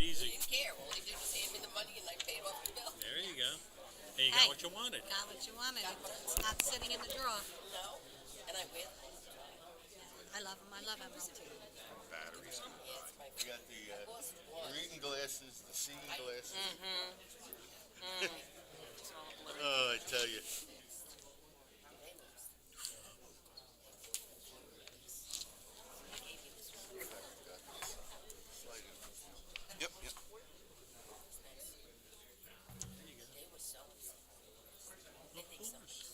easy. Didn't care. All he did was hand me the money and I paid off the bill. There you go. And you got what you wanted. Got what you wanted. It's not sitting in the drawer. No. And I went. I love them. I love emerald. Batteries. We got the reading glasses, the seeing glasses. Oh, I tell you. Yep, yep. They were so upset. Of course.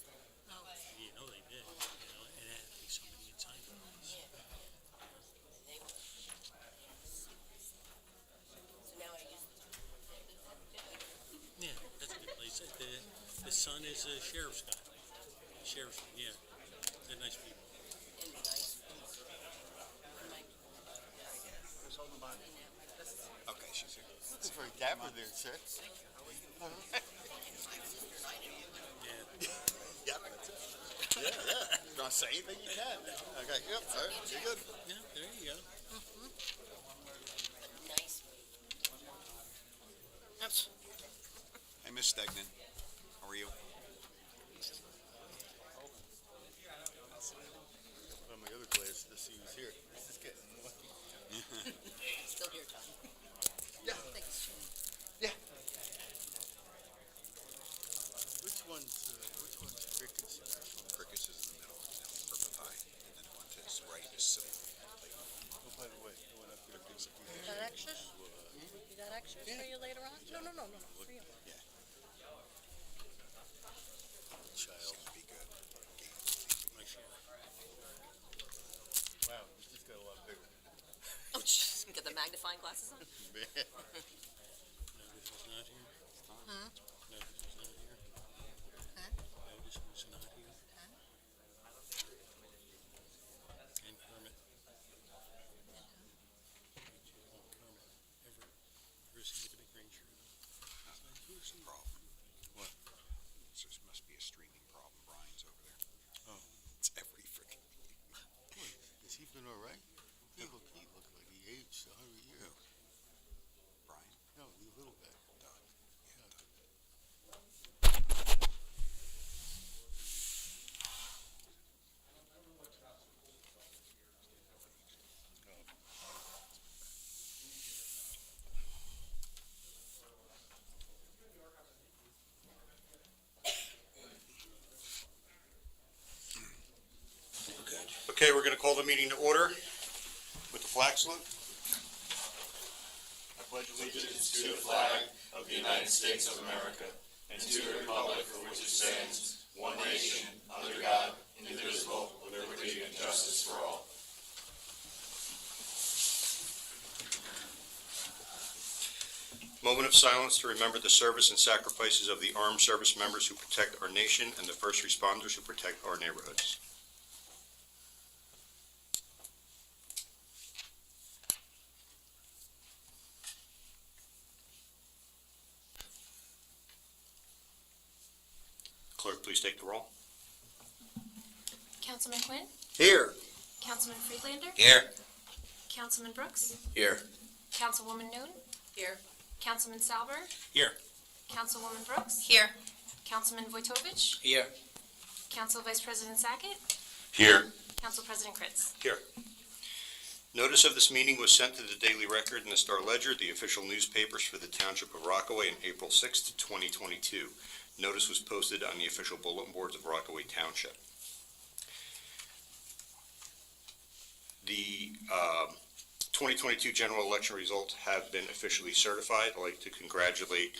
You know they did. You know, it had to be somebody inside the place. They were. So now I use Yeah, that's a good place. The son is a sheriff's guy. Sheriff's, yeah. They're nice people. and nice. Okay, she's here. It's very dapper there, sir. Yeah. Yep, that's it. Yeah. You want to say anything you can. Okay, yep, all right, you're good. Yeah, there you go. Nice. Hey, Miss Stegman. How are you? Well, my other class, to see who's here. This is getting lucky. Still here, Tom. Yeah. Thanks. Yeah. Which one's crickets? Crickets is in the middle, purple pie, and then one to his right is civil. Oh, by the way, going up there, gives You got extras? You got extras for you later on? No. For you. It's child. gonna be good. My share. Wow, you just got a lot bigger. Oh, jeez. Get the magnifying glasses on. Man. Notice was not here. Huh? Notice was not here. Huh? Notice was not here. Huh? And Kermit. And who? Kermit. Ever seen the big green shirt? There's a problem. What? There must be a streaming problem. Brian's over there. Oh. It's every freaking. Has he been all right? He looked like he aged 100 years. Brian? No, the little guy. Doug. Yeah, Doug. Okay, we're going to call the meeting to order with the flag salute. I pledge allegiance To the flag of the United States of America and to the republic for which it stands, one nation, under God, indivisible, with liberty and justice for all. Moment of silence to remember the service and sacrifices of the armed service members who protect our nation and the first responders who protect our neighborhoods. Clerk, please take the roll. Councilman Quinn? Here. Councilman Friedlander? Here. Councilman Brooks? Here. Councilwoman Noon? Here. Councilman Salber? Here. Councilwoman Brooks? Here. Councilman Vojtovich? Here. Council Vice President Sackett? Here. Council President Kritz? Here. Notice of this meeting was sent to the Daily Record and the Star Ledger, the official newspapers for the Township of Rockaway, on April 6, 2022. Notice was posted on the official bulletin boards of Rockaway Township. The 2022 general election results have been officially certified. I'd like to congratulate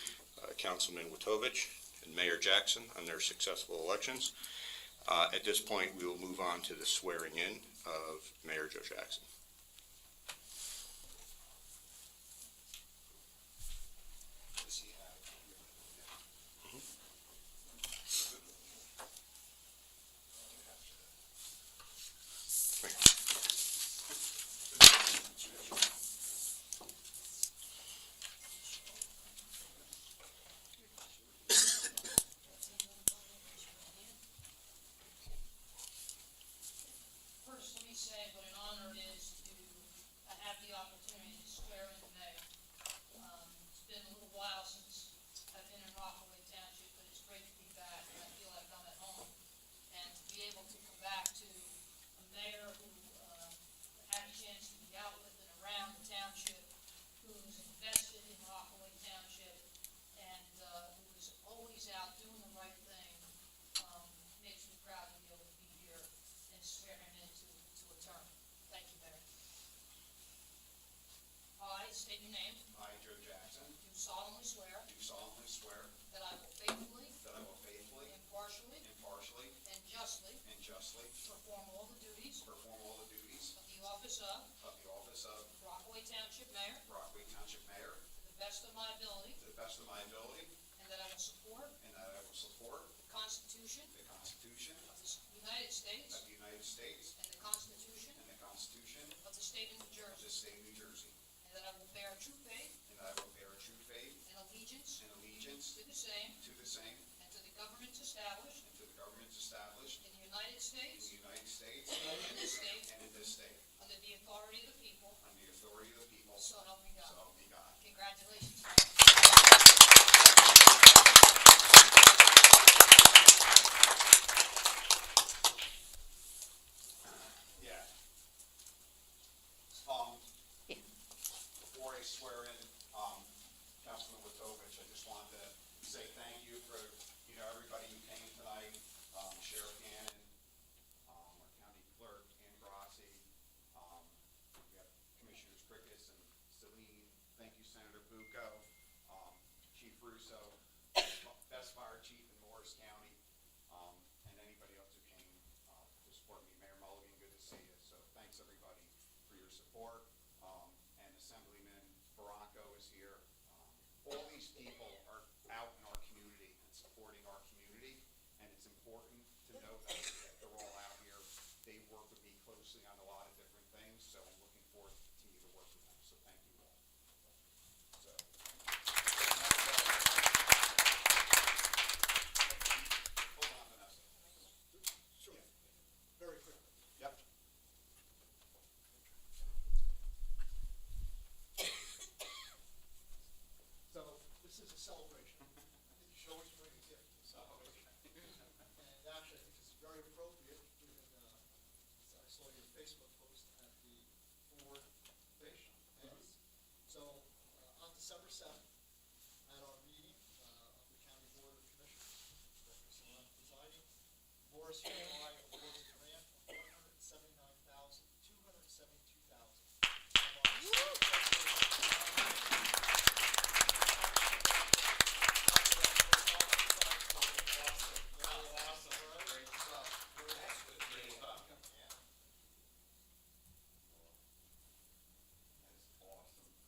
Councilman Witovich and Mayor Jackson on their successful elections. At this point, we will move on to the swearing in of Mayor Joe Jackson. First, let me say what an honor it is office of Rockaway Township Mayor to the best of my ability, to the best of my ability, and that I will support and that I will support the Constitution the Constitution of the United States of the United States and the Constitution and the Constitution of the State of New of Jersey, the State of New Jersey, and that I will bear true faith and that I will bear true faith and allegiance and allegiance to the same to the same and to the governments established and to the governments established in the United in States the United States and in this state and in this state, under the authority of the people, on the authority of the people, so help me so God. help me God. Congratulations. Yeah. Before I swear in, Councilman Witovich, I just wanted to say thank you for, everybody who came tonight, Sheriff Gannon, our county clerk, Ann Grassi, we have Commissioners Crickus and Celine, thank you, Senator Bucco, Chief Russo, best fire chief in Morris County, and anybody else who came to support me. Mayor Mulligan, good to see you. So thanks everybody for your support. And Assemblyman Barranco is here. All these people are out in our community and supporting our community, and it's important to know that they're all out here. They work with me closely on a lot of different things, so I'm looking forward to continue to work with them. So thank you all. So. Hold on, Vanessa. Sure. Very quickly. Yep. So this is a celebration. I think you should always bring a gift to a celebration. And actually, I think this is very appropriate, given, I saw your Facebook post at the Ford Station. So on December 7th, at our meeting of the County Board of Commissioners, Director Salem presiding, Morris County awards a grant of $179,272,000.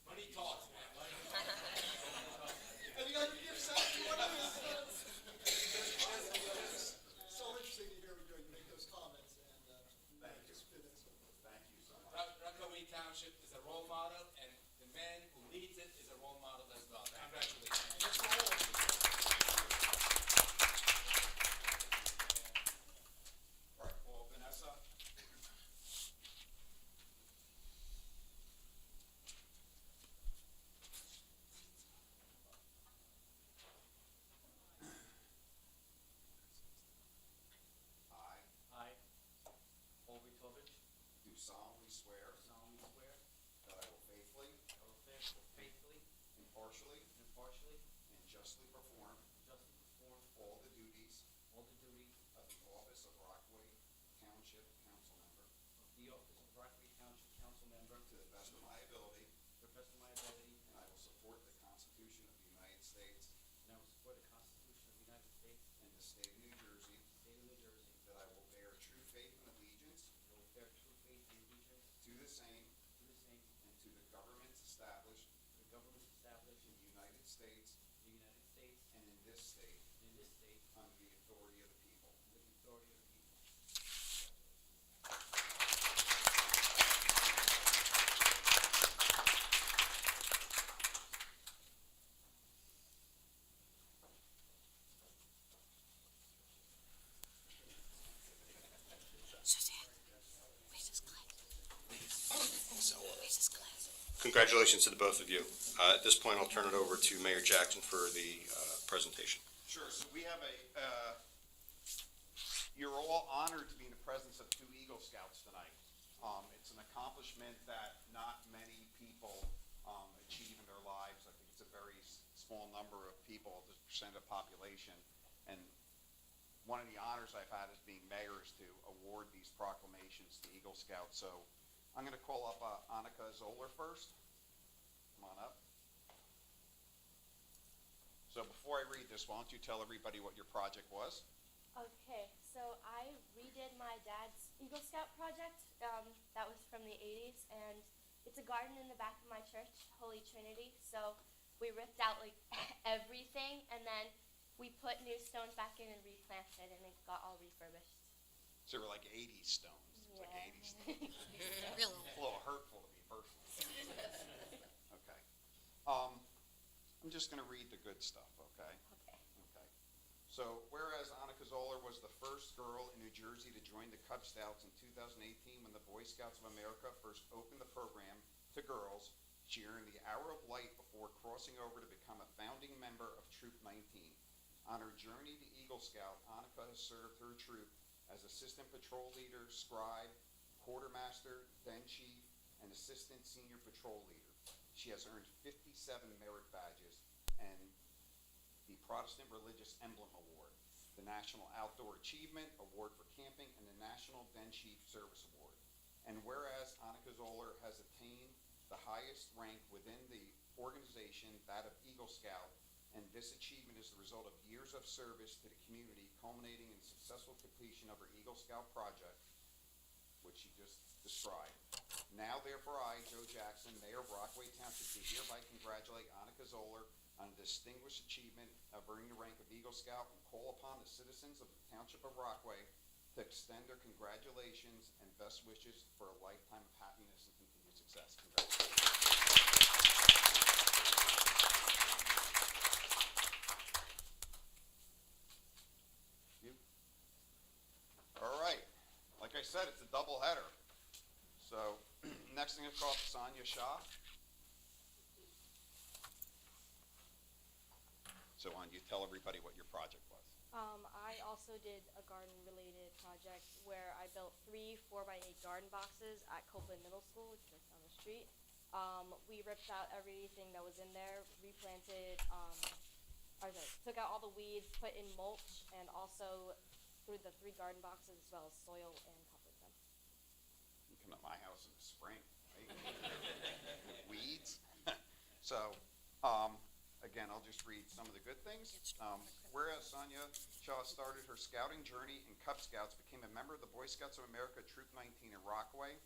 Money talks, man. Any other gifts out there? What is so interesting to hear you make those comments and Thank you. just fit in. Thank you so much. Rockaway Township is a role model, and the man who leads it is a role model as well. Congratulations. And it's for all of you. All right, well, Vanessa. I, Paul Vitovich, Do solemnly swear solemnly swear that I will faithfully, I will faithfully, impartially, impartially, and justly perform justly perform all the duties all the duties of the office of Rockaway Township Council Member of the office of Rockaway Township Council Member to the best of my ability, to the best of my ability, and I will support the Constitution of the United States and I will support the Constitution of the United States and the state of New Jersey, and the state of New Jersey, that I will bear true faith and allegiance and will bear true faith and allegiance to the same to the same, and to the governments established to the governments established in the United States in the United States and in this state and in this state under the authority of the people. under the authority of the people. Suzanne, where's this glass? Where's this glass? Congratulations to the both of you. At this point, I'll turn it over to Mayor Jackson for the presentation. Sure, so we have you're all honored to be in the presence of 2 Eagle Scouts tonight. It's an accomplishment that not many people achieve in their lives. I think it's a very small number of people, the percent of population. And one of the honors I've had as being mayor is to award these proclamations to Eagle Scouts. So I'm going to call up Annika Zoller first. Come on up. So before I read this, why don't you tell everybody what your project was? Okay, so I redid my dad's Eagle Scout project. That was from the 80s, and it's a garden in the back of my church, Holy Trinity. So we ripped out like everything, and then we put new stones back in and replanted, and it got all refurbished. So they were like 80s stones. It's like 80s stones. Real. It's a little hurtful to be personal. Okay. I'm just gonna read the good stuff, okay? Okay. Okay. So, whereas Annika Zoller was the first girl in New Jersey to join the Cub Scouts in 2018 when the Boy Scouts of America first opened the program to girls, she earned the Arrow of Light before crossing over to become a founding member of Troop 19. On her journey to Eagle Scout, Annika has served her troop as Assistant Patrol Leader, Scribe, Quartermaster, Den Chief, and Assistant Senior Patrol Leader. She has earned 57 merit badges and the Protestant Religious Emblem Award, the National Outdoor Achievement Award for Camping, and the National Den Chief Service Award. And whereas Annika Zoller has attained the highest rank within the organization, that of Eagle Scout, and this achievement is the result of years of service to the community, culminating in successful completion of her Eagle Scout project, which she just described. Now, therefore, I, Joe Jackson, Mayor of Rockaway Township, do hereby congratulate Annika Zoller on a distinguished achievement of earning the rank of Eagle Scout and call upon the citizens of the Township of Rockaway to extend their congratulations and best wishes for a lifetime of happiness and continued success. Congratulations. You? All right. Like I said, it's a double header. So, next thing is called Sonia Shah. So, you tell everybody what your project was. I also did a garden-related project where I built 3 4x8 garden boxes at Copeland Middle School, which is right down the street. We ripped out everything that was in there, replanted, took out all the weeds, put in mulch, and also threw the 3 garden boxes as well as soil and covered them. You come to my house in the spring, right? Weeds. So, again, I'll just read some of the good things. Whereas Sonia Shaw started her scouting journey in Cub Scouts, became a member of the Boy Scouts of America Troop 19 in Rockaway,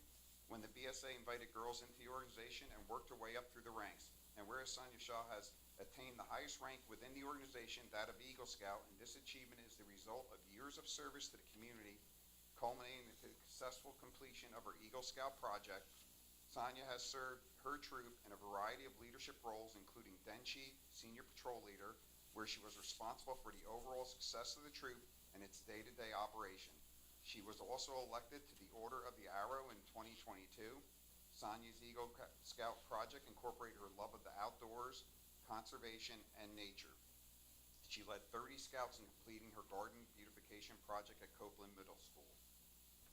when the BSA invited girls into the organization and worked her way up through the ranks. And whereas Sonia Shaw has attained the highest rank within the organization, that of Eagle Scout, and this achievement is the result of years of service to the community, culminating in the successful completion of her Eagle Scout project. Sonia has served her troop in a variety of leadership roles, including Den Chief, Senior Patrol Leader, where she was responsible for the overall success of the troop and its day-to-day operation. She was also elected to the Order of the Arrow in 2022. Sonia's Eagle Scout project incorporated her love of the outdoors, conservation, and nature. She led 30 scouts in completing her garden beautification project at Copeland Middle School.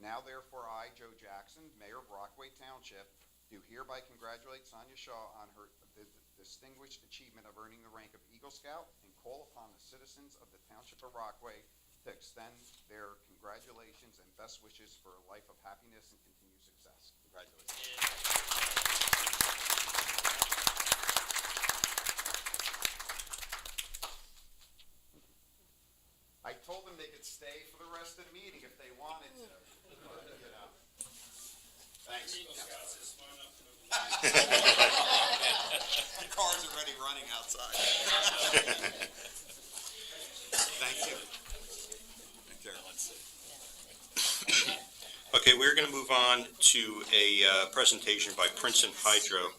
Now, therefore, I, Joe Jackson, Mayor of Rockaway Township, do hereby congratulate Sonia Shaw on her distinguished achievement of earning the rank of Eagle Scout and call upon the citizens of the Township of Rockaway to extend their congratulations and best wishes for a life of happiness and continued success. Congratulations. I told them they could stay for the rest of the meeting if they wanted to. But, you know. Thanks. The car's already running outside. Thank you. Take care. Okay, we're going to move on to a presentation by Princeton Hydro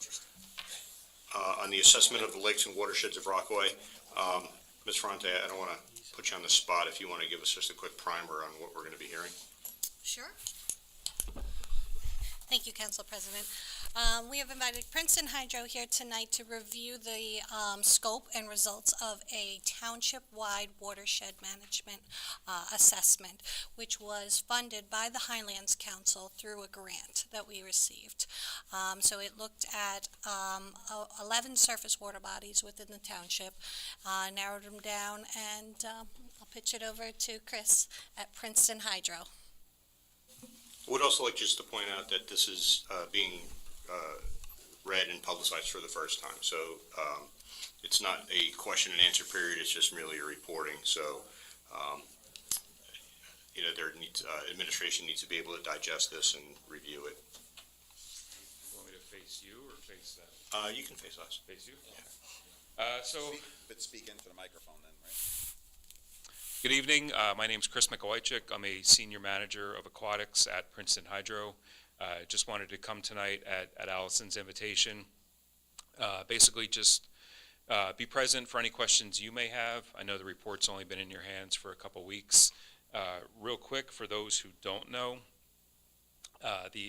on the assessment of the lakes and watersheds of Rockaway. Ms. Ferrante, I don't want to put you on the spot if you want to give us just a quick primer on what we're going to be hearing. Sure. Thank you, Council President. We have invited Princeton Hydro here tonight to review the scope and results of a township-wide watershed management assessment, which was funded by the Highlands Council through a grant that we received. So it looked at 11 surface water bodies within the township, narrowed them down, and I'll pitch it over to Chris at Princeton Hydro. I would also like just to point out that this is being read and publicized for the first time. So it's not a question and answer period, it's just merely a reporting. So administration needs to be able to digest this and review it. Want me to face you or face them? You can face us. Face you? Yeah. But speak into the microphone then, right? Good evening. My name's Chris Mikowajczyk. I'm a senior manager of aquatics at Princeton Hydro. Just wanted to come tonight at Allison's invitation. Basically just be present for any questions you may have. I know the report's only been in your hands for a couple weeks. Real quick, for those who don't know,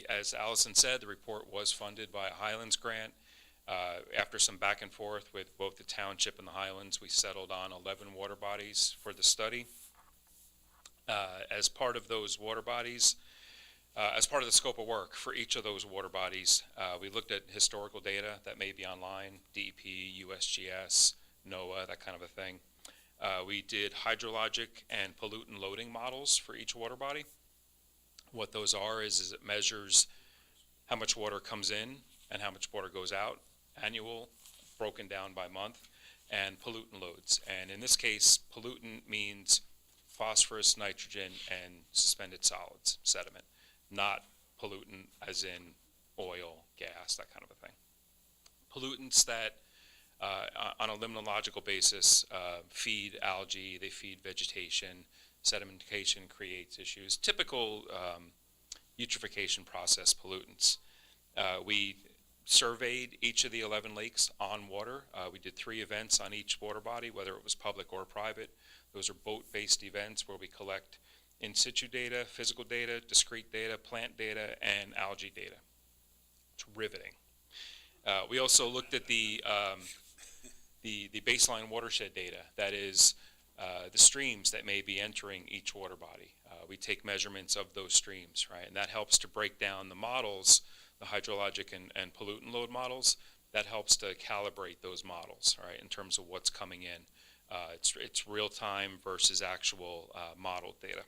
as Allison said, the report was funded by a Highlands grant. After some back and forth with both the township and the Highlands, we settled on 11 water bodies for the study. As part of those water bodies, as part of the scope of work for each of those water bodies, we looked at historical data that may be online, DEP, USGS, NOAA, that kind of a thing. We did hydrologic and pollutant loading models for each water body. What those are is it measures how much water comes in and how much water goes out, annual, broken down by month, and pollutant loads. And in this case, pollutant means phosphorus, nitrogen, and suspended solids, sediment, not pollutant as in oil, gas, that kind of a thing. Pollutants that, on a limnological basis, feed algae, they feed vegetation. Sedimentation creates issues. Typical eutrophication process pollutants. We surveyed each of the 11 lakes on water. We did 3 events on each water body, whether it was public or private. Those are boat-based events where we collect in situ data, physical data, discrete data, plant data, and algae data. It's riveting. We also looked at the baseline watershed data, that is the streams that may be entering each water body. We take measurements of those streams, right? And that helps to break down the models, the hydrologic and pollutant load models. That helps to calibrate those models, right, in terms of what's coming in. It's real time versus actual modeled data.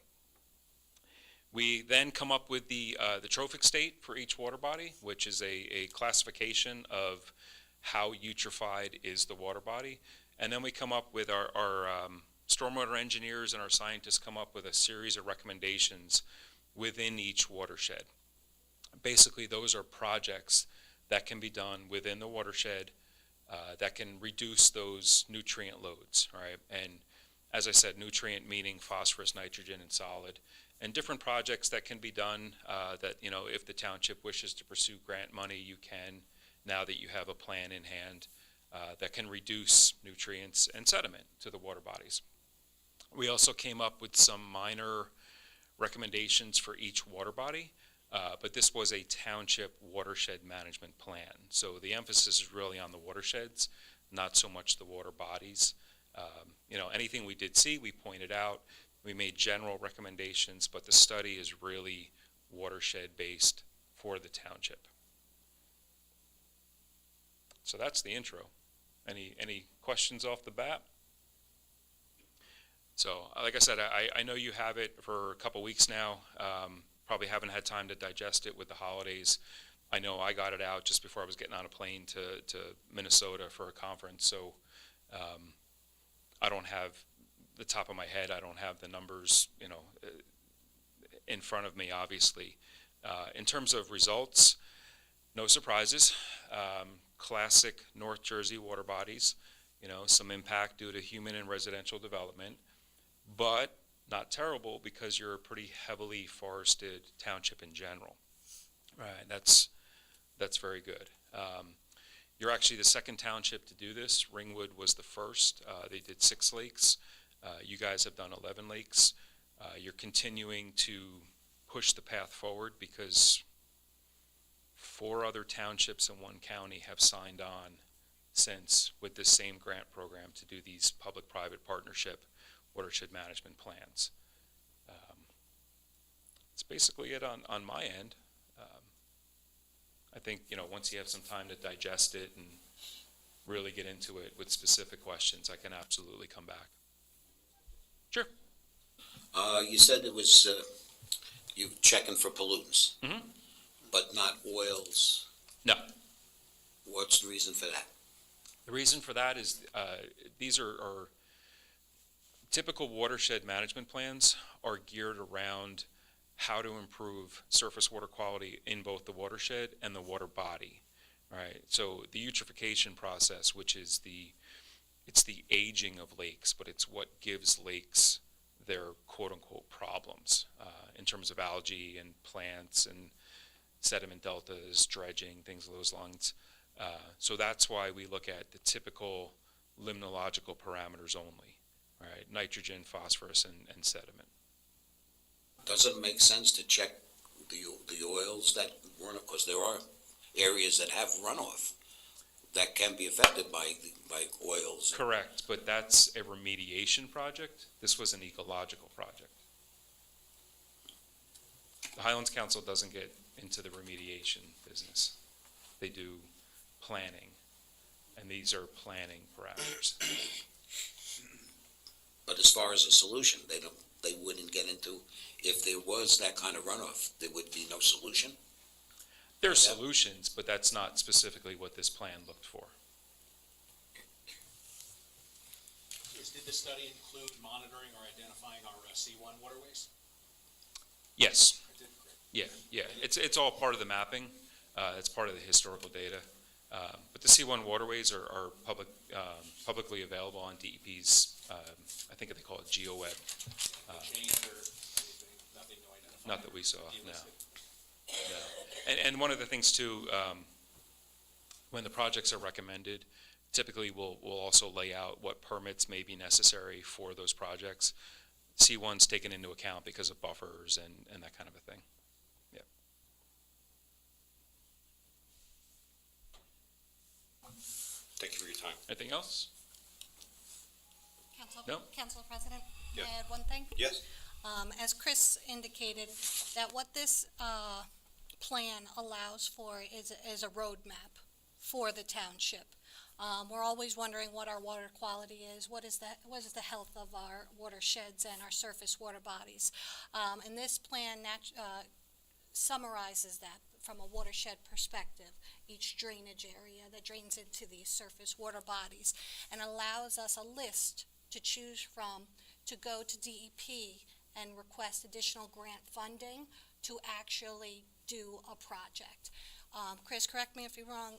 We then come up with the trophic state for each water body, which is a classification of how eutrophied is the water body. And then we come up with our stormwater engineers and our scientists come up with a series of recommendations within each watershed. Basically, those are projects that can be done within the watershed that can reduce those nutrient loads, right? And as I said, nutrient meaning phosphorus, nitrogen, and solid. And different projects that can be done that, you know, if the township wishes to pursue grant money, you can, now that you have a plan in hand that can reduce nutrients and sediment to the water bodies. We also came up with some minor recommendations for each water body, but this was a township watershed management plan. So the emphasis is really on the watersheds, not so much the water bodies. You know, anything we did see, we pointed out. We made general recommendations, but the study is really watershed-based for the township. So that's the intro. Any questions off the bat? So, like I said, I know you have it for a couple weeks now. Probably haven't had time to digest it with the holidays. I know I got it out just before I was getting on a plane to Minnesota for a conference, so I don't have the top of my head. I don't have the numbers, you know, in front of me, obviously. In terms of results, no surprises. Classic North Jersey water bodies, you know, some impact due to human and residential development, but not terrible because you're a pretty heavily forested township in general. Right, that's very good. You're actually the second township to do this. Ringwood was the first. They did 6 lakes. You guys have done 11 lakes. You're continuing to push the path forward because 4 other townships in one county have signed on since with this same grant program to do these public-private partnership watershed management plans. It's basically it on my end. I think, you know, once you have some time to digest it and really get into it with specific questions, I can absolutely come back. Sure. You said it was, you checking for pollutants, but not oils. No. What's the reason for that? The reason for that is these are typical watershed management plans are geared around how to improve surface water quality in both the watershed and the water body, right? So the eutrophication process, which is it's the aging of lakes, but it's what gives lakes their quote-unquote problems in terms of algae and plants and sediment deltas, dredging, things of those lines. So that's why we look at the typical limnological parameters only, right? Nitrogen, phosphorus, and sediment. Doesn't it make sense to check the oils that run, because there are areas that have runoff that can be affected by oils? Correct, but that's a remediation project. This was an ecological project. The Highlands Council doesn't get into the remediation business. They do planning, and these are planning parameters. But as far as a solution, they wouldn't get into, if there was that kind of runoff, there would be no solution? There are solutions, but that's not specifically what this plan looked for. Did the study include monitoring or identifying our C1 waterways? Yes. It did, great. Yeah. It's all part of the mapping. It's part of the historical data. But the C1 waterways are publicly available on DEP's, I think they call it GeoWeb. Changed or nothing to identify? Not that we saw, no. And one of the things too, when the projects are recommended, typically we'll also lay out what permits may be necessary for those projects. C1's taken into account because of buffers and that kind of a thing. Yeah. Thank you for your time. Anything else? No? Council President, may Yeah. I add one thing? Yes. As Chris indicated, that what this plan allows for is a roadmap for the township. We're always wondering what our water quality is, what is the health of our watersheds and our surface water bodies. And this plan summarizes that from a watershed perspective, each drainage area that drains into these surface water bodies, and allows us a list to choose from to go to DEP and request additional grant funding to actually do a project. Chris, correct me if you're wrong,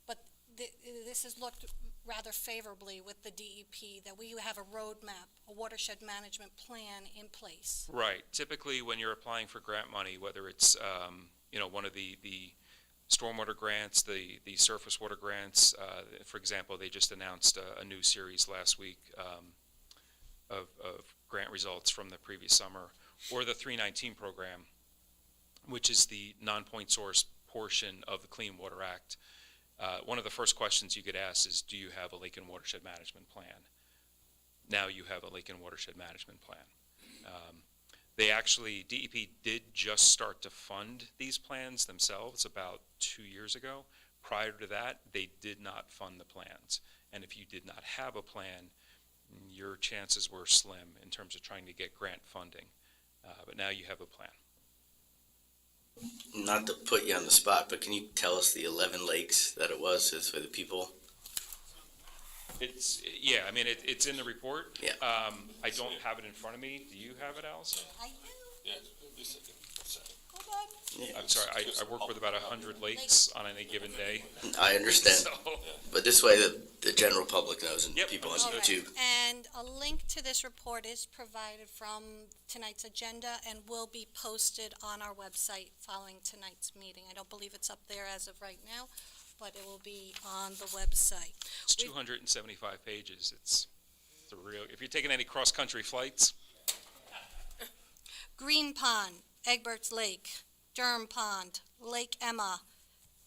but this has looked rather favorably with the DEP, that we have a roadmap, a watershed management plan in place. Right. Typically, when you're applying for grant money, whether it's, one of the stormwater grants, the surface water grants, for example, they just announced a new series last week of grant results from the previous summer, or the 319 program, which is the non-point source portion of the Clean Water Act. One of the first questions you get asked is, do you have a lake and watershed management plan? Now you have a lake and watershed management plan. DEP did just start to fund these plans themselves about 2 years ago. Prior to that, they did not fund the plans. And if you did not have a plan, your chances were slim in terms of trying to get grant funding. But now you have a plan. Not to put you on the spot, but can you tell us the 11 lakes that it was, just for the people? It's in the report. Yeah. I don't have it in front of me. Do you have it, Allison? I do. Yeah. Hold on. Yeah. I'm sorry, I work with about 100 lakes on any given day. I understand, So, but this way the general public knows and Yep, people on All right. YouTube. And a link to this report is provided from tonight's agenda and will be posted on our website following tonight's meeting. I don't believe it's up there as of right now, but it will be on the website. it's 275 pages. It's a real, if you're taking any cross-country flights, Green Pond, Egbert's Lake, Durham Pond, Lake Emma,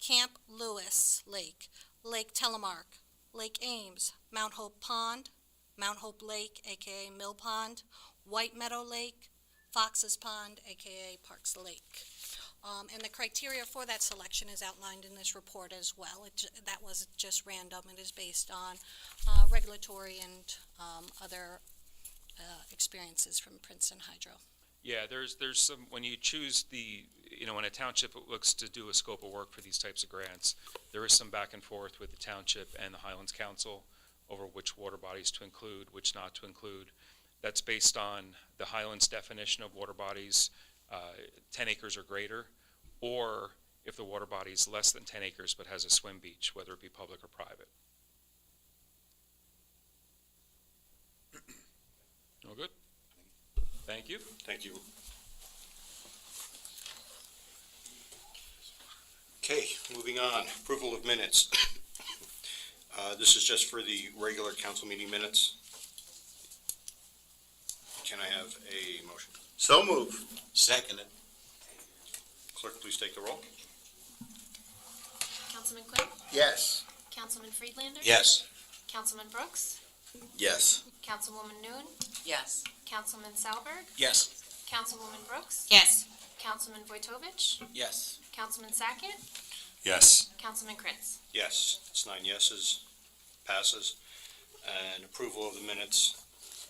Camp Lewis Lake, Lake Telemark, Lake Ames, Mount Hope Pond, Mount Hope Lake, aka Mill Pond, White Meadow Lake, Fox's Pond, aka Parks Lake. And the criteria for that selection is outlined in this report as well. That was just random. It is based on regulatory and other experiences from Princeton Hydro. yeah, there's some, when you choose when a township looks to do a scope of work for these types of grants, there is some back and forth with the township and the Highlands Council over which water bodies to include, which not to include. That's based on the Highlands definition of water bodies, 10 acres or greater, or if the water body is less than 10 acres but has a swim beach, whether it be public or private. All good? Thank you. Thank you. Okay, moving on. Approval of minutes. This is just for the regular council meeting minutes. Can I have a motion? So move. Seconded. Clerk, please take the roll. Councilman Quinn? Yes. Councilman Friedlander? Yes. Councilman Brooks? Yes. Councilwoman Noon? Yes. Councilman Salberg? Yes. Councilwoman Brooks? Yes. Councilman Vojtovich? Yes. Councilman Sackett? Yes. Councilman Kritz? Yes, it's 9 yeses, passes. And approval of the minutes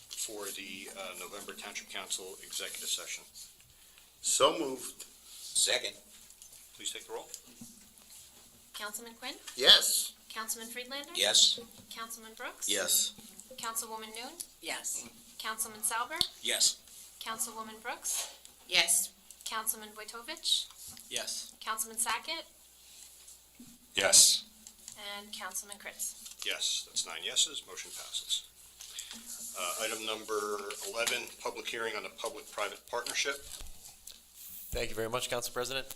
for the November Township Council executive session. So moved. Second. Please take the roll. Councilman Quinn? Yes. Councilman Friedlander? Yes. Councilman Brooks? Yes. Councilwoman Noon? Yes. Councilman Salberg? Yes. Councilwoman Brooks? Yes. Councilman Vojtovich? Yes. Councilman Sackett? Yes. And Councilman Kritz? Yes, that's 9 yeses, motion passes. Item number 11, public hearing on the public-private partnership. Thank you very much, Council President.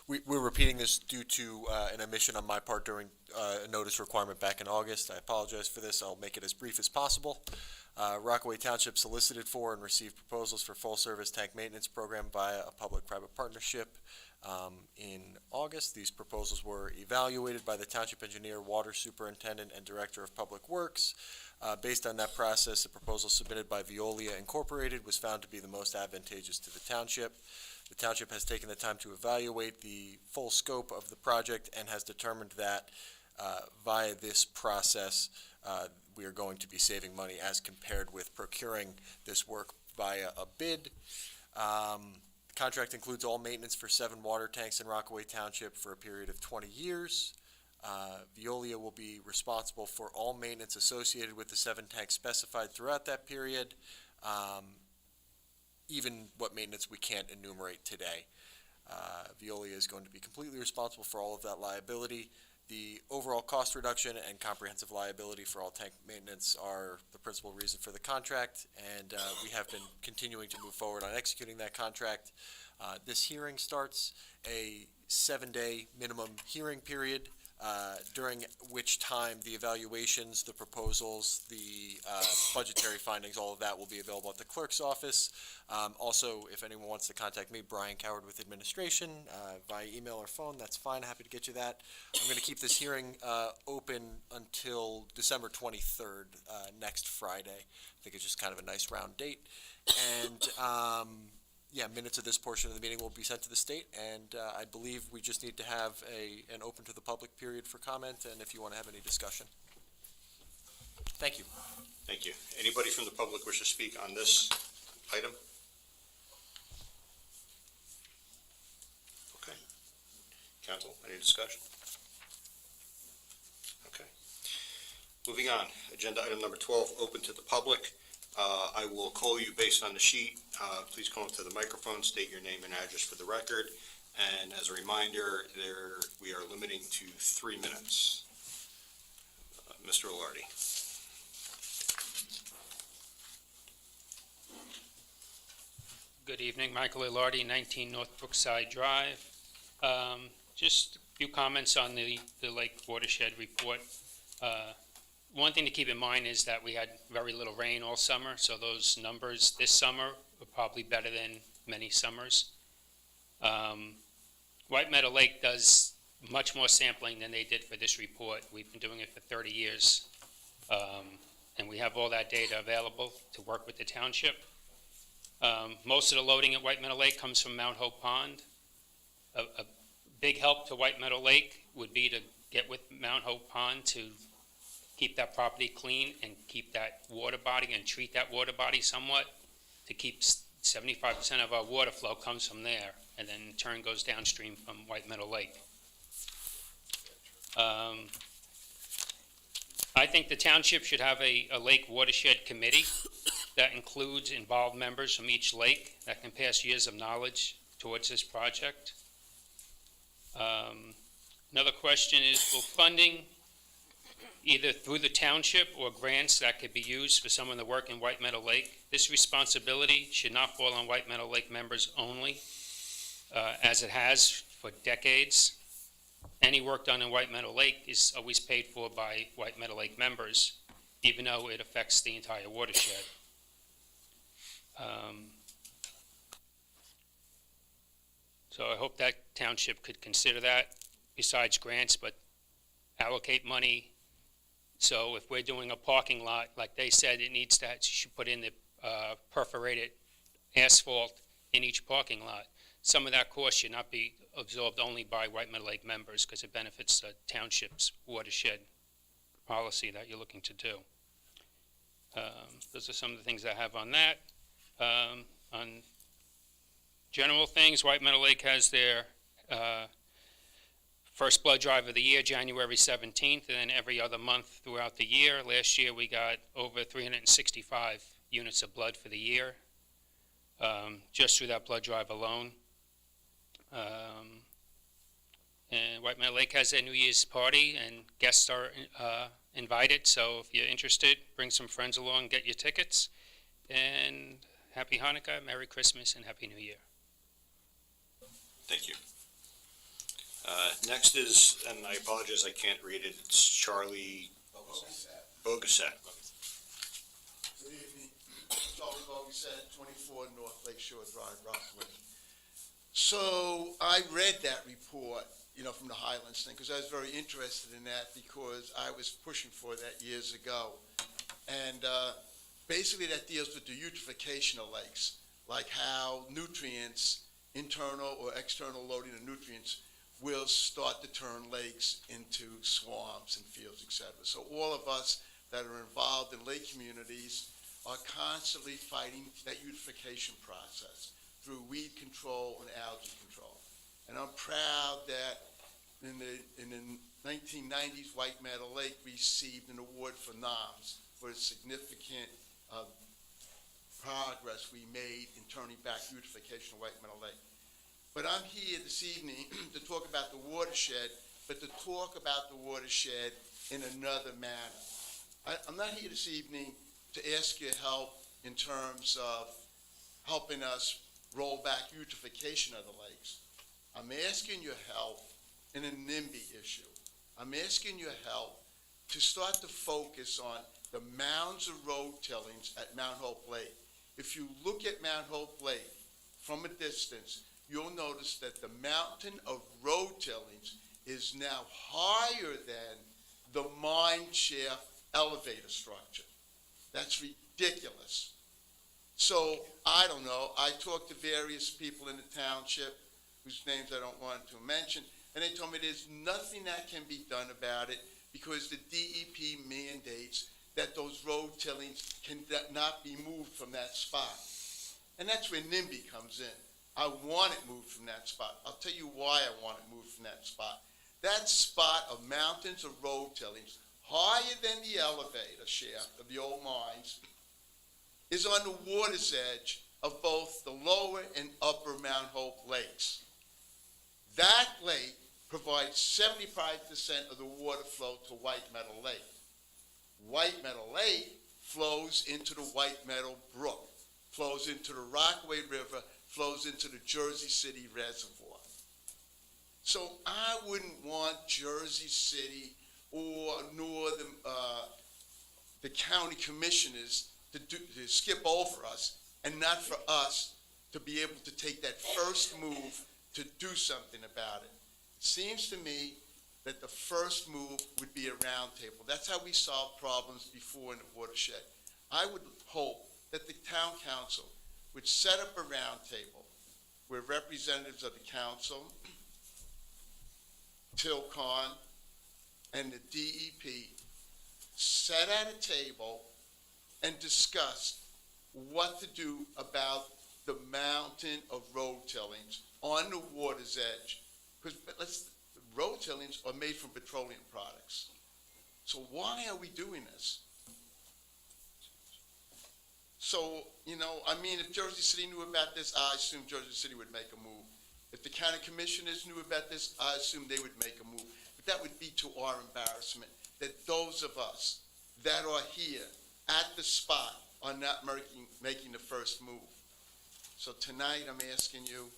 We're repeating this due to an omission on my part during a notice requirement back in August. I apologize for this. I'll make it as brief as possible. Rockaway Township solicited for and received proposals for full-service tank maintenance program via a public-private partnership in August. These proposals were evaluated by the Township Engineer, Water Superintendent, and Director of Public Works. Based on that process, the proposal submitted by Veolia Incorporated was found to be the most advantageous to the township. The township has taken the time to evaluate the full scope of the project and has determined that via this process, we are going to be saving money as compared with procuring this work via a bid. The contract includes all maintenance for 7 water tanks in Rockaway Township for a period of 20 years. Veolia will be responsible for all maintenance associated with the 7 tanks specified throughout that period, even what maintenance we can't enumerate today. Veolia is going to be completely responsible for all of that liability. The overall cost reduction and comprehensive liability for all tank maintenance are the principal reason for the contract, and we have been continuing to move forward on executing that contract. This hearing starts a 7-day minimum hearing period, during which time the evaluations, the proposals, the budgetary findings, all of that will be available at the clerk's office. Also, if anyone wants to contact me, Brian Coward with administration, via email or phone, that's fine. Happy to get you that. I'm going to keep this hearing open until December 23rd, next Friday. I think it's just kind of a nice round date. And yeah, minutes of this portion of the meeting will be sent to the state, and I believe we just need to have an open to the public period for comment, and if you want to have any discussion. Thank you. Thank you. Anybody from the public wish to speak on this item? Okay. Council, any discussion? Okay. Moving on, agenda item number 12, open to the public. I will call you based on the sheet. Please come up to the microphone, state your name and address for the record. And as a reminder, we are limiting to 3 minutes. Mr. Ilardi. Good evening, Michael Ilardi, 19 North Brookside Drive. Just a few comments on the Lake Watershed report. One thing to keep in mind is that we had very little rain all summer, so those numbers this summer are probably better than many summers. White Meadow Lake does much more sampling than they did for this report. We've been doing it for 30 years, and we have all that data available to work with the township. Most of the loading at White Meadow Lake comes from Mount Hope Pond. A big help to White Meadow Lake would be to get with Mount Hope Pond to keep that property clean and keep that water body and treat that water body somewhat to keep 75% of our water flow comes from there, and then in turn goes downstream from White Meadow Lake. I think the township should have a lake watershed committee that includes involved members from each lake that can pass years of knowledge towards this project. Another question is, will funding either through the township or grants that could be used for someone to work in White Meadow Lake? This responsibility should not fall on White Meadow Lake members only, as it has for decades. Any work done in White Meadow Lake is always paid for by White Meadow Lake members, even though it affects the entire watershed. So I hope that township could consider that, besides grants, but allocate money. So if we're doing a parking lot, like they said, it needs that, you should put in the perforated asphalt in each parking lot. Some of that cost should not be absorbed only by White Meadow Lake members, because it benefits the township's watershed policy that you're looking to do. Those are some of the things I have on that. On general things, White Meadow Lake has their first blood drive of the year, January 17th, and then every other month throughout the year. Last year, we got over 365 units of blood for the year, just through that blood drive alone. And White Meadow Lake has their New Year's party, and guests are invited, so if you're interested, bring some friends along, get your tickets, and Happy Hanukkah, Merry Christmas, and Happy New Year. Thank you. Next is, and I apologize, I can't read it, it's Charlie Bogasat. Good evening. Charlie Bogasat, 24 North Lake Shore Drive, Rockaway. So I read that report, from the Highlands thing, because I was very interested in that, because I was pushing for that years ago. And basically that deals with the eutrophication of lakes, like how nutrients, internal or external loading of nutrients, will start to turn lakes into swamps and fields, etc. So all of us that are involved in lake communities are constantly fighting that eutrophication process through weed control and algae control. And I'm proud that in the 1990s, White Meadow Lake received an award for NOMS for its significant progress we made in turning back eutrophication of White Meadow Lake. But I'm here this evening to talk about the watershed, but to talk about the watershed in another manner. I'm not here this evening to ask your help in terms of helping us roll back eutrophication of the lakes. I'm asking your help in a NIMBY issue. I'm asking your help to start to focus on the mounds of road tillings at Mount Hope Lake. If you look at Mount Hope Lake from a distance, you'll notice that the mountain of road tillings is now higher than the mine shaft elevator structure. That's ridiculous. So, I don't know, I talked to various people in the township, whose names I don't want to mention, and they told me there's nothing that can be done about it because the DEP mandates that those road tillings cannot be moved from that spot. And that's where NIMBY comes in. I want it moved from that spot. I'll tell you why I want it moved from that spot. That spot of mountains of road tillings, higher than the elevator shaft of the old mines, is on the water's edge of both the lower and upper Mount Hope lakes. That lake provides 75% of the water flow to White Meadow Lake. White Meadow Lake flows into the White Meadow Brook, flows into the Rockaway River, flows into the Jersey City Reservoir. So I wouldn't want Jersey City nor the county commissioners to skip over us and not for us to be able to take that first move to do something about it. It seems to me that the first move would be a roundtable. That's how we solved problems before in the watershed. I would hope that the town council would set up a roundtable where representatives of the council, TILCON, and the DEP sat at a table and discussed what to do about the mountain of road tillings on the water's edge. Because road tillings are made from petroleum products. So why are we doing this? So, you know, I mean, if Jersey City knew about this, I assume Jersey City would make a move. If the county commissioners knew about this, I assume they would make a move. But that would be to our embarrassment, that those of us that are here at the spot are not making the first move. So tonight, I'm asking you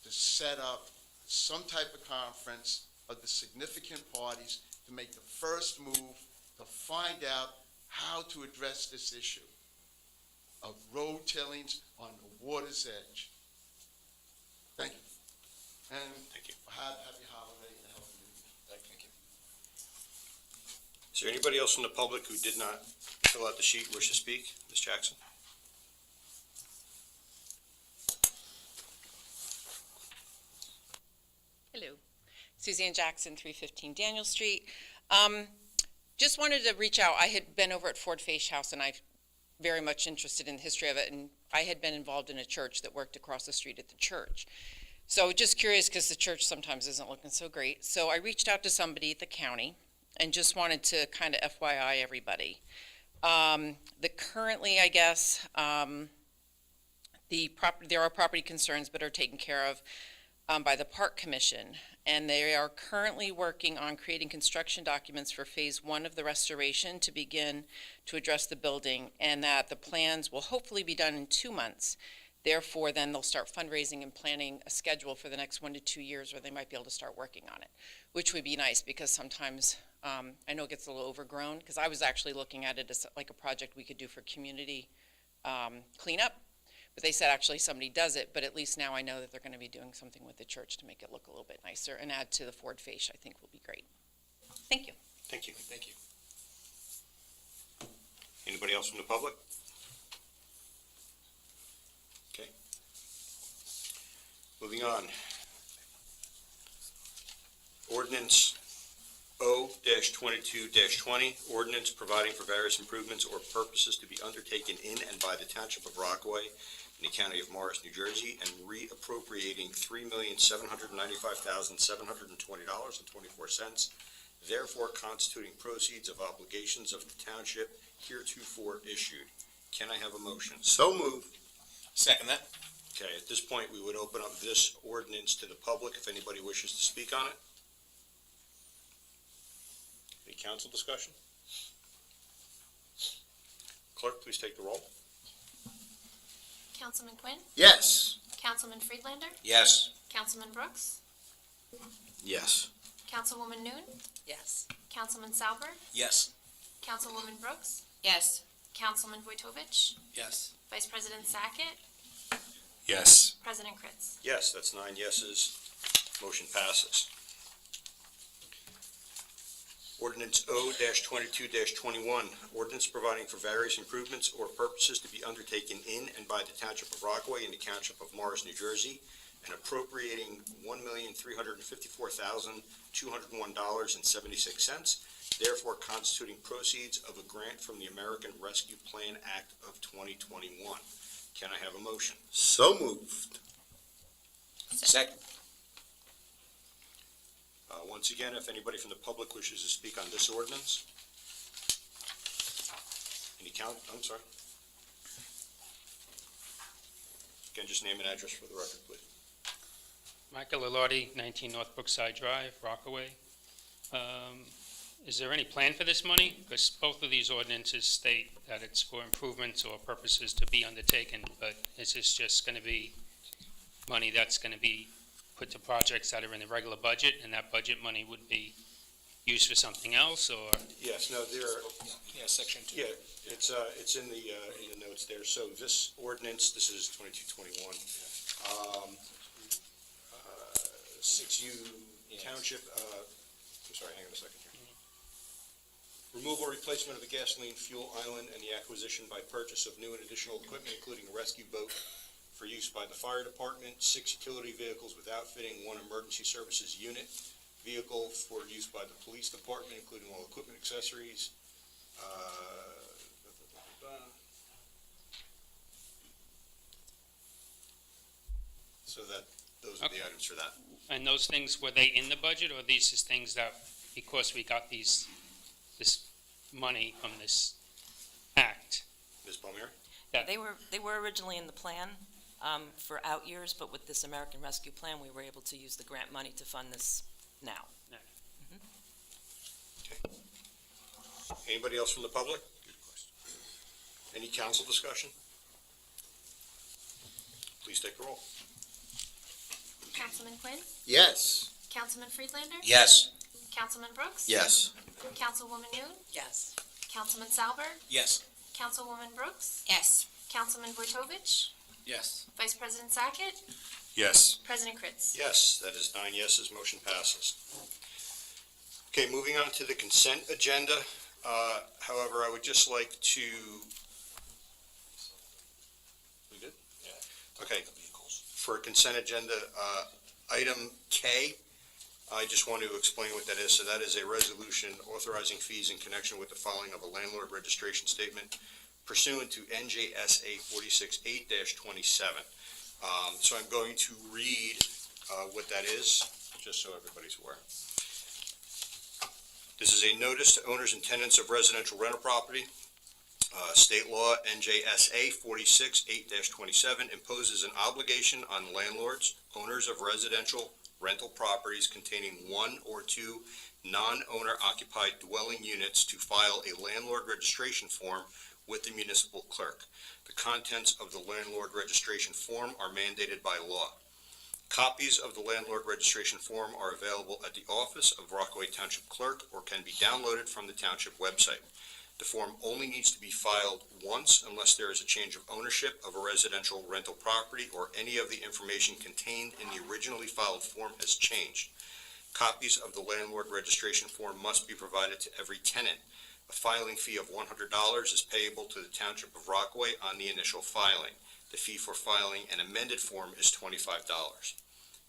to set up some type of conference of the significant parties to make the first move to find out how to address this issue of road tillings on the water's edge. Thank you. And Thank you. happy holiday and healthy New Year. Thank you. Is there anybody else from the public who did not fill out the sheet wish to speak? Ms. Jackson? Hello, Suzanne Jackson, 315 Daniel Street. Just wanted to reach out. I had been over at Ford Face House, and I'm very much interested in the history of it, and I had been involved in a church that worked across the street at the church. So just curious, because the church sometimes isn't looking so great. So I reached out to somebody at the county and just wanted to kind of FYI everybody. Currently, I guess, there are property concerns but are taken care of by the Park Commission, and they are currently working on creating construction documents for phase 1 of the restoration to begin to address the building, and that the plans will hopefully be done in 2 months. Therefore, then they'll start fundraising and planning a schedule for the next 1 to 2 years where they might be able to start working on it, which would be nice because sometimes I know it gets a little overgrown, because I was actually looking at it as like a project we could do for community cleanup. But they said actually somebody does it, but at least now I know that they're going to be doing something with the church to make it look a little bit nicer and add to the Ford Face, I think will be great. Thank you. Thank you. Thank you. Anybody else from the public? Okay. Moving on. Ordinance O-22-20, ordinance providing for various improvements or purposes to be undertaken in and by the Township of Rockaway in the County of Morris, New Jersey, and reappropriating $3,795,720.24, therefore constituting proceeds of obligations of the township heretofore issued. Can I have a motion? So moved. Second that. Okay, at this point, we would open up this ordinance to the public if anybody wishes to speak on it. Any council discussion? Clerk, please take the roll. Councilman Quinn? Yes. Councilman Friedlander? Yes. Councilman Brooks? Yes. Councilwoman Noon? Yes. Councilman Sauber? Yes. Councilwoman Brooks? Yes. Councilman Vojtovich? Yes. Vice President Sackett? Yes. President Kritz? Yes, that's 9 yeses. Motion passes. Ordinance O-22-21, ordinance providing for various improvements or purposes to be undertaken in and by the Township of Rockaway in the Township of Morris, New Jersey, and appropriating $1,354,201.76, therefore constituting proceeds of a grant from the American Rescue Plan Act of 2021. Can I have a motion? So moved. Second. Once again, if anybody from the public wishes to speak on this ordinance. I'm sorry. Again, just name and address for the record, please. Michael Lillardi, 19 North Brookside Drive, Rockaway. Is there any plan for this money? Because both of these ordinances state that it's for improvements or purposes to be undertaken, but is this just going to be money that's going to be put to projects that are in the regular budget, and that budget money would be used for something else, or? Yes, no, there are, Yeah, section 2. yeah, it's in the notes there. So this ordinance, this is 2221, 6U Township, I'm sorry, hang on a second here. Removal or replacement of a gasoline fuel island and the acquisition by purchase of new and additional equipment, including a rescue boat for use by the fire department, 6 utility vehicles with outfitting, 1 emergency services unit vehicle for use by the police department, including all equipment accessories. So that, those are the items for that. And those things, were they in the budget, or these is things that, because we got this money from this act? Ms. Palmieri? That- They were originally in the plan for out years, but with this American Rescue Plan, we were able to use the grant money to fund this now. Anybody else from the public? Any council discussion? Please take the roll. Councilman Quinn, Yes. Councilman Friedlander, Yes. Councilman Brooks, Yes. Councilwoman Noon, Yes. Councilman Salberg, Yes. Councilwoman Brooks, Yes. Councilman Vojtovich, Yes. Vice President Sackett, Yes. President Kritz. Yes, that is 9 yeses, motion passes. Okay, moving on to the consent agenda. However, I would just like to. We good? Yeah. Okay, for consent agenda, item K, I just want to explain what that is. So that is a resolution authorizing fees in connection with the filing of a landlord registration statement pursuant to NJSA 46-8-27. So I'm going to read what that is, just so everybody's aware. This is a notice to owners and tenants of residential rental property. State law NJSA 46-8-27 imposes an obligation on landlords, owners of residential rental properties containing one or two non-owner occupied dwelling units to file a landlord registration form with the municipal clerk. The contents of the landlord registration form are mandated by law. Copies of the landlord registration form are available at the office of Rockaway Township Clerk or can be downloaded from the township website. The form only needs to be filed once unless there is a change of ownership of a residential rental property or any of the information contained in the originally filed form has changed. Copies of the landlord registration form must be provided to every tenant. A filing fee of $100 is payable to the Township of Rockaway on the initial filing. The fee for filing an amended form is $25.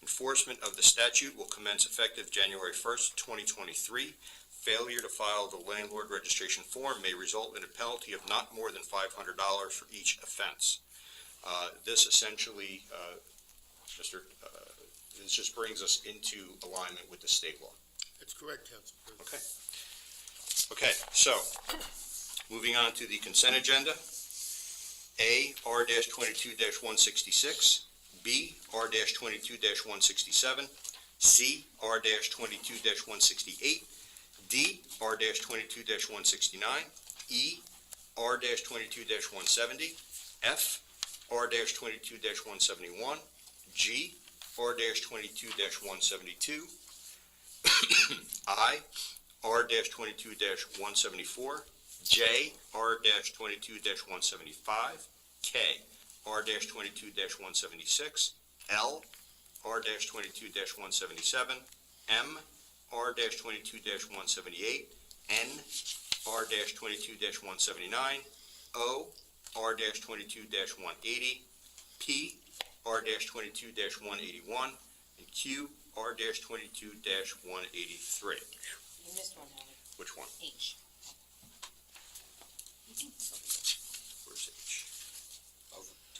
Enforcement of the statute will commence effective January 1st, 2023. Failure to file the landlord registration form may result in a penalty of not more than $500 for each offense. This essentially, this just brings us into alignment with the state law. That's correct, Council President. Okay. Okay, so, moving on to the consent agenda. A, R-22-166, B, R-22-167, C, R-22-168, D, R-22-169, E, R-22-170, F, R-22-171, G, R-22-172, I, R-22-174, J, R-22-175, K, R-22-176, L, R-22-177, M, R-22-178, N, R-22-179, O, R-22-180, P, R-22-181, and Q, R-22-183. You missed one, Howard. Which one? H. Where's H?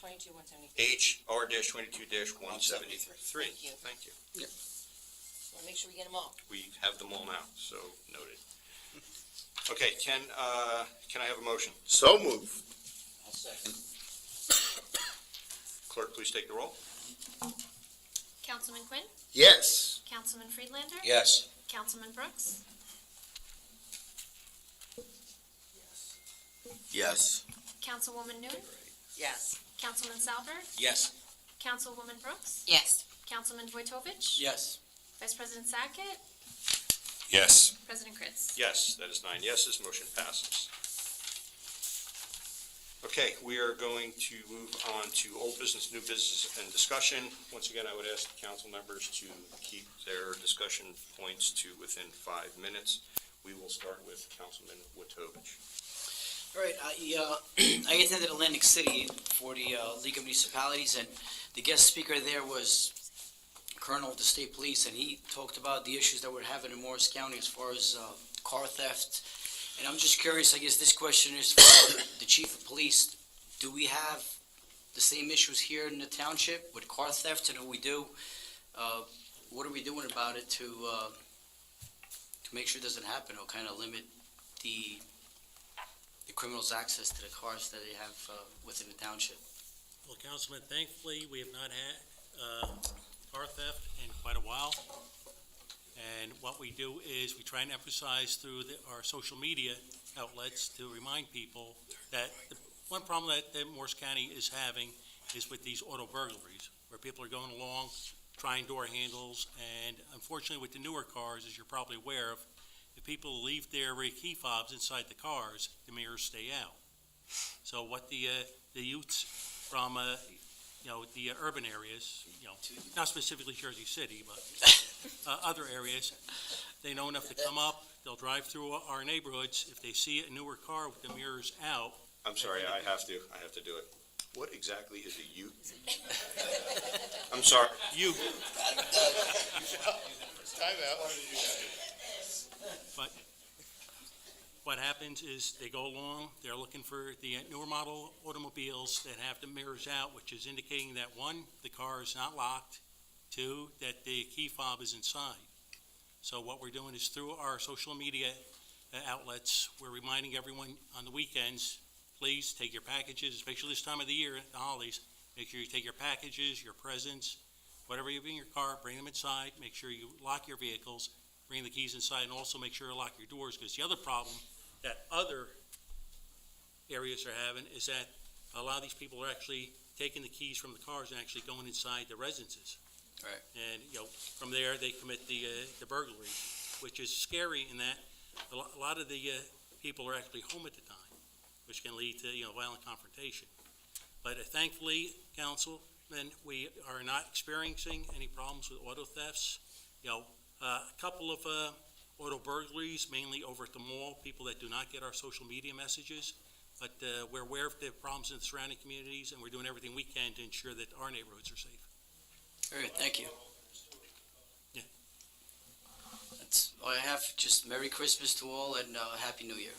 22-173. H, R-22-173. Thank you. Thank you. Want to make sure we get them all. We have them all now, so noted. Okay, can I have a motion? So moved. I'll second. Clerk, please take the roll. Councilman Quinn, Yes. Councilman Friedlander, Yes. Councilman Brooks, Yes. Councilwoman Noon, Yes. Councilman Salberg, Yes. Councilwoman Brooks, Yes. Councilman Vojtovich, Yes. Vice President Sackett, Yes. President Kritz. Yes, that is 9 yeses, motion passes. Okay, we are going to move on to old business, new business, and discussion. Once again, I would ask the council members to keep their discussion points to within 5 minutes. We will start with Councilman Wojtovich. All right, I attended Atlantic City for the League of Municipalities, and the guest speaker there was Colonel of the State Police, and he talked about the issues that we're having in Morris County as far as car theft. And I'm just curious, I guess this question is for the Chief of Police. Do we have the same issues here in the township with car theft? And if we do, what are we doing about it to make sure it doesn't happen or kind of limit the the criminals access to the cars that they have within the township. Well, Councilman, thankfully, we have not had car theft in quite a while. And what we do is we try and emphasize through our social media outlets to remind people that the one problem that Morris County is having is with these auto burglaries, where people are going along, trying door handles, and unfortunately with the newer cars, as you're probably aware of, if people leave their key fobs inside the cars, the mirrors stay out. So what the youths from, the urban areas, not specifically Jersey City, but other areas, they know enough to come up, they'll drive through our neighborhoods. If they see a newer car with the mirrors out. I'm sorry, I have to do it. What exactly is a youth? I'm sorry. Youth. Time out. But what happens is they go along, they're looking for the newer model automobiles that have the mirrors out, which is indicating that one, the car is not locked, two, that the key fob is inside. So what we're doing is through our social media outlets, we're reminding everyone on the weekends, please take your packages, especially this time of the year, the holidays, make sure you take your packages, your presents, whatever you have in your car, bring them inside, make sure you lock your vehicles, bring the keys inside, and also make sure you lock your doors, because the other problem that other areas are having is that a lot of these people are actually taking the keys from the cars and actually going inside the residences. Right. And, from there, they commit the burglary, which is scary in that a lot of the people are actually home at the time, which can lead to, violent confrontation. But thankfully, Councilman, we are not experiencing any problems with auto thefts. A couple of auto burglaries, mainly over at the mall, people that do not get our social media messages. But we're aware of the problems in the surrounding communities, and we're doing everything we can to ensure that our neighborhoods are safe. All right, thank you. Yeah. That's all I have. Just Merry Christmas to all and Happy New Year.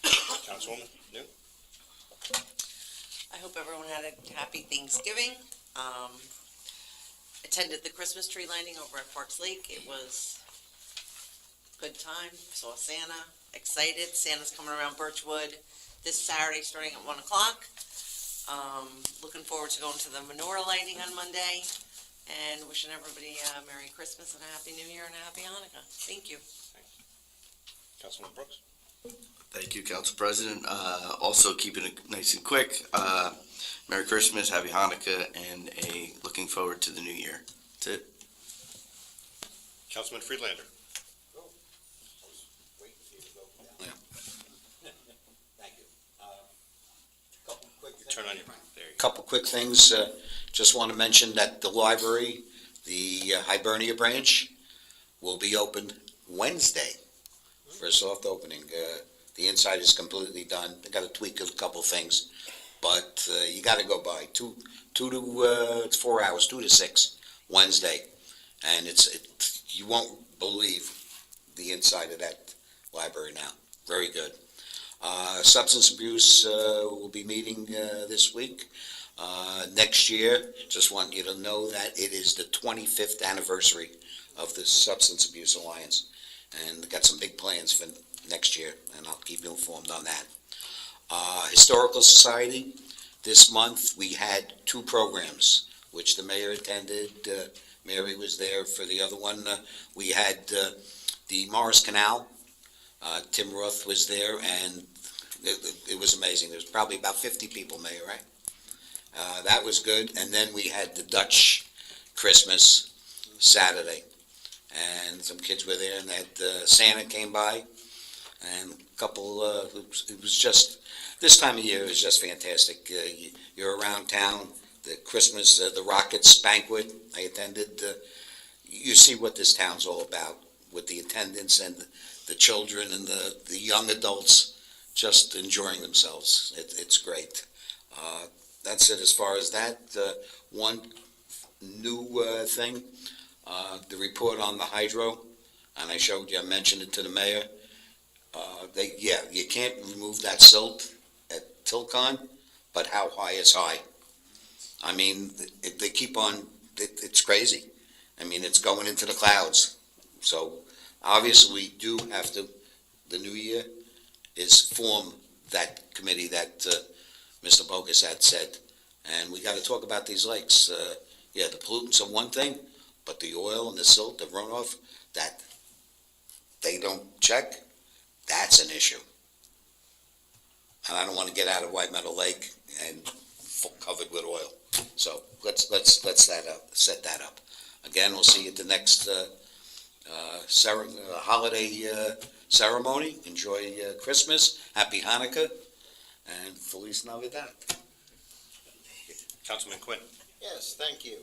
Councilwoman, New? I hope everyone had a happy Thanksgiving. Attended the Christmas tree lighting over at Parks Lake. It was a good time. Saw Santa. Excited. Santa's coming around Birchwood this Saturday starting at 1 o'clock. Looking forward to going to the menorah lighting on Monday and wishing everybody a Merry Christmas and a Happy New Year and a Happy Hanukkah. Thank you. Councilman Brooks? Thank you, Council President. Also keeping it nice and quick. Merry Christmas, Happy Hanukkah, and looking forward to the new year. That's it. Councilman Friedlander? Thank you. Couple quick things. Turn on your mic. There you go. Couple quick things. Just want to mention that the library, the Hibernia branch, will be open Wednesday for a soft opening. The inside is completely done. They got to tweak a couple things, but you got to go by it's 4 hours, 2 to 6 Wednesday, and you won't believe the inside of that library now. Very good. Substance abuse will be meeting this week. Next year, just want you to know that it is the 25th anniversary of the Substance Abuse Alliance, and got some big plans for next year, and I'll keep you informed on that. Historical Society, this month we had 2 programs, which the mayor attended. Mary was there for the other one. We had the Morris Canal. Tim Roth was there, and it was amazing. There was probably about 50 people, Mayor, right? That was good. And then we had the Dutch Christmas Saturday, and some kids were there, and that Santa came by, and a couple, it was just, this time of year is just fantastic. You're around town, the Christmas, the Rockets banquet I attended, you see what this town's all about with the attendance and the children and the young adults just enjoying themselves. It's great. That's it as far as that. One new thing, the report on the hydro, and I mentioned it to the mayor. You can't remove that silt at Tilcon, but how high is high? I mean, they keep on, it's crazy. I mean, it's going into the clouds. So obviously we do have to, the new year, is form that committee that Mr. Bogus had said. And we gotta talk about these lakes. Yeah, the pollutants are one thing, but the oil and the silt, the runoff, that they don't check, that's an issue. And I don't wanna get out of White Meadow Lake and covered with oil. So let's set that up. Again, we'll see you at the next holiday ceremony. Enjoy Christmas, Happy Hanukkah, and Feliz Navidad. Councilman Quinn. Yes, thank you.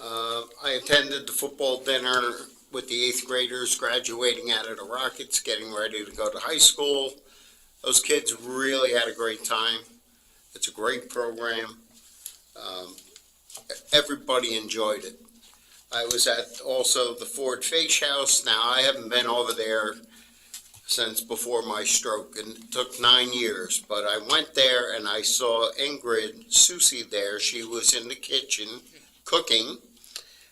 I attended the football dinner with the 8th graders graduating out of the Rockets, getting ready to go to high school. Those kids really had a great time. It's a great program. Everybody enjoyed it. I was at also the Ford Face House. Now, I haven't been over there since before my stroke, and it took 9 years. But I went there and I saw Ingrid Susie there. She was in the kitchen cooking.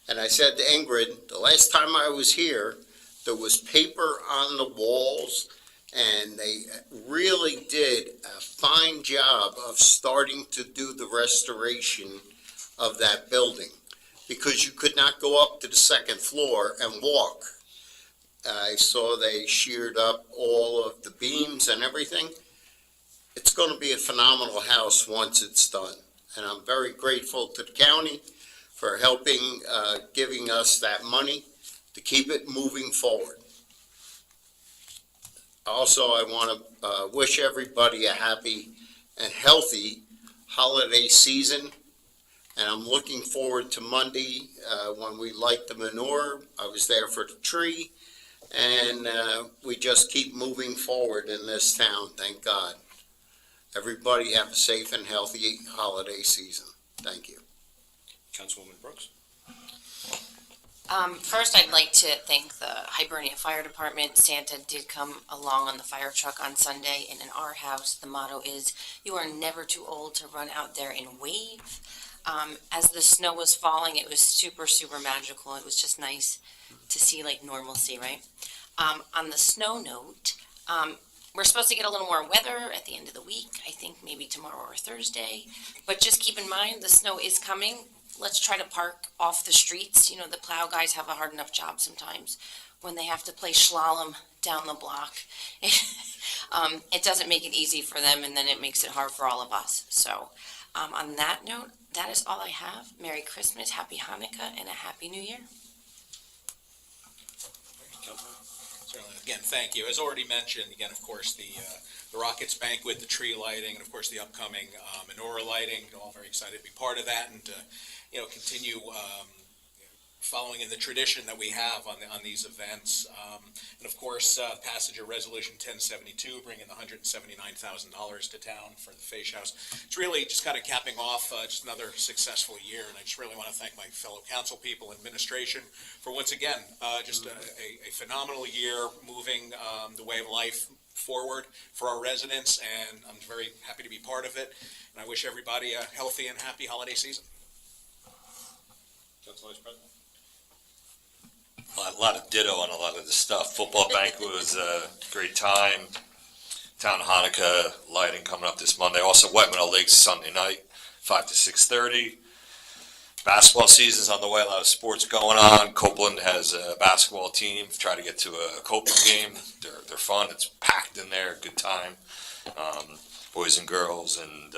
And I said to Ingrid, the last time I was here, there was paper on the walls, and they really did a fine job of starting to do the restoration of that building, because you could not go up to the second floor and walk. I saw they sheared up all of the beams and everything. It's going to be a phenomenal house once it's done, and I'm very grateful to the county for helping, giving us that money to keep it moving forward. Also, I want to wish everybody a happy and healthy holiday season. And I'm looking forward to Monday when we light the manure. I was there for the tree. And we just keep moving forward in this town, thank God. Everybody have a safe and healthy holiday season. Thank you. Councilwoman Brooks. First, I'd like to thank the Hibernia Fire Department. Santa did come along on the fire truck on Sunday, and in our house, the motto is, you are never too old to run out there and wave. As the snow was falling, it was super, super magical. It was just nice to see like normalcy, right? On the snow note, we're supposed to get a little more weather at the end of the week. I think maybe tomorrow or Thursday. But just keep in mind, the snow is coming. Let's try to park off the streets. You know, the plow guys have a hard enough job sometimes when they have to play slalom down the block. It doesn't make it easy for them, and then it makes it hard for all of us. So on that note, that is all I have. Merry Christmas, Happy Hanukkah, and a Happy New Year. Certainly. Again, thank you. As already mentioned, again, of course, the Rockets banquet, the tree lighting, and of course the upcoming menorah lighting. All very excited to be part of that, and continue following in the tradition that we have on these events. And of course, passage of Resolution 1072, bringing the $179,000 to town for the Face House. It's really just kind of capping off just another successful year, and I just really want to thank my fellow council people, administration, for once again, just a phenomenal year moving the way of life forward for our residents, and I'm very happy to be part of it, and I wish everybody a healthy and happy holiday season. Council Vice President. A lot of ditto on a lot of the stuff. Football banquet was a great time. Town Hanukkah lighting coming up this Monday. Also, White Meadow Lakes Sunday night, 5 to 6:30. Basketball season's on the way. A lot of sports going on. Copeland has a basketball team. Try to get to a Copeland game. They're fun. It's packed in there. Good time. Boys and girls, and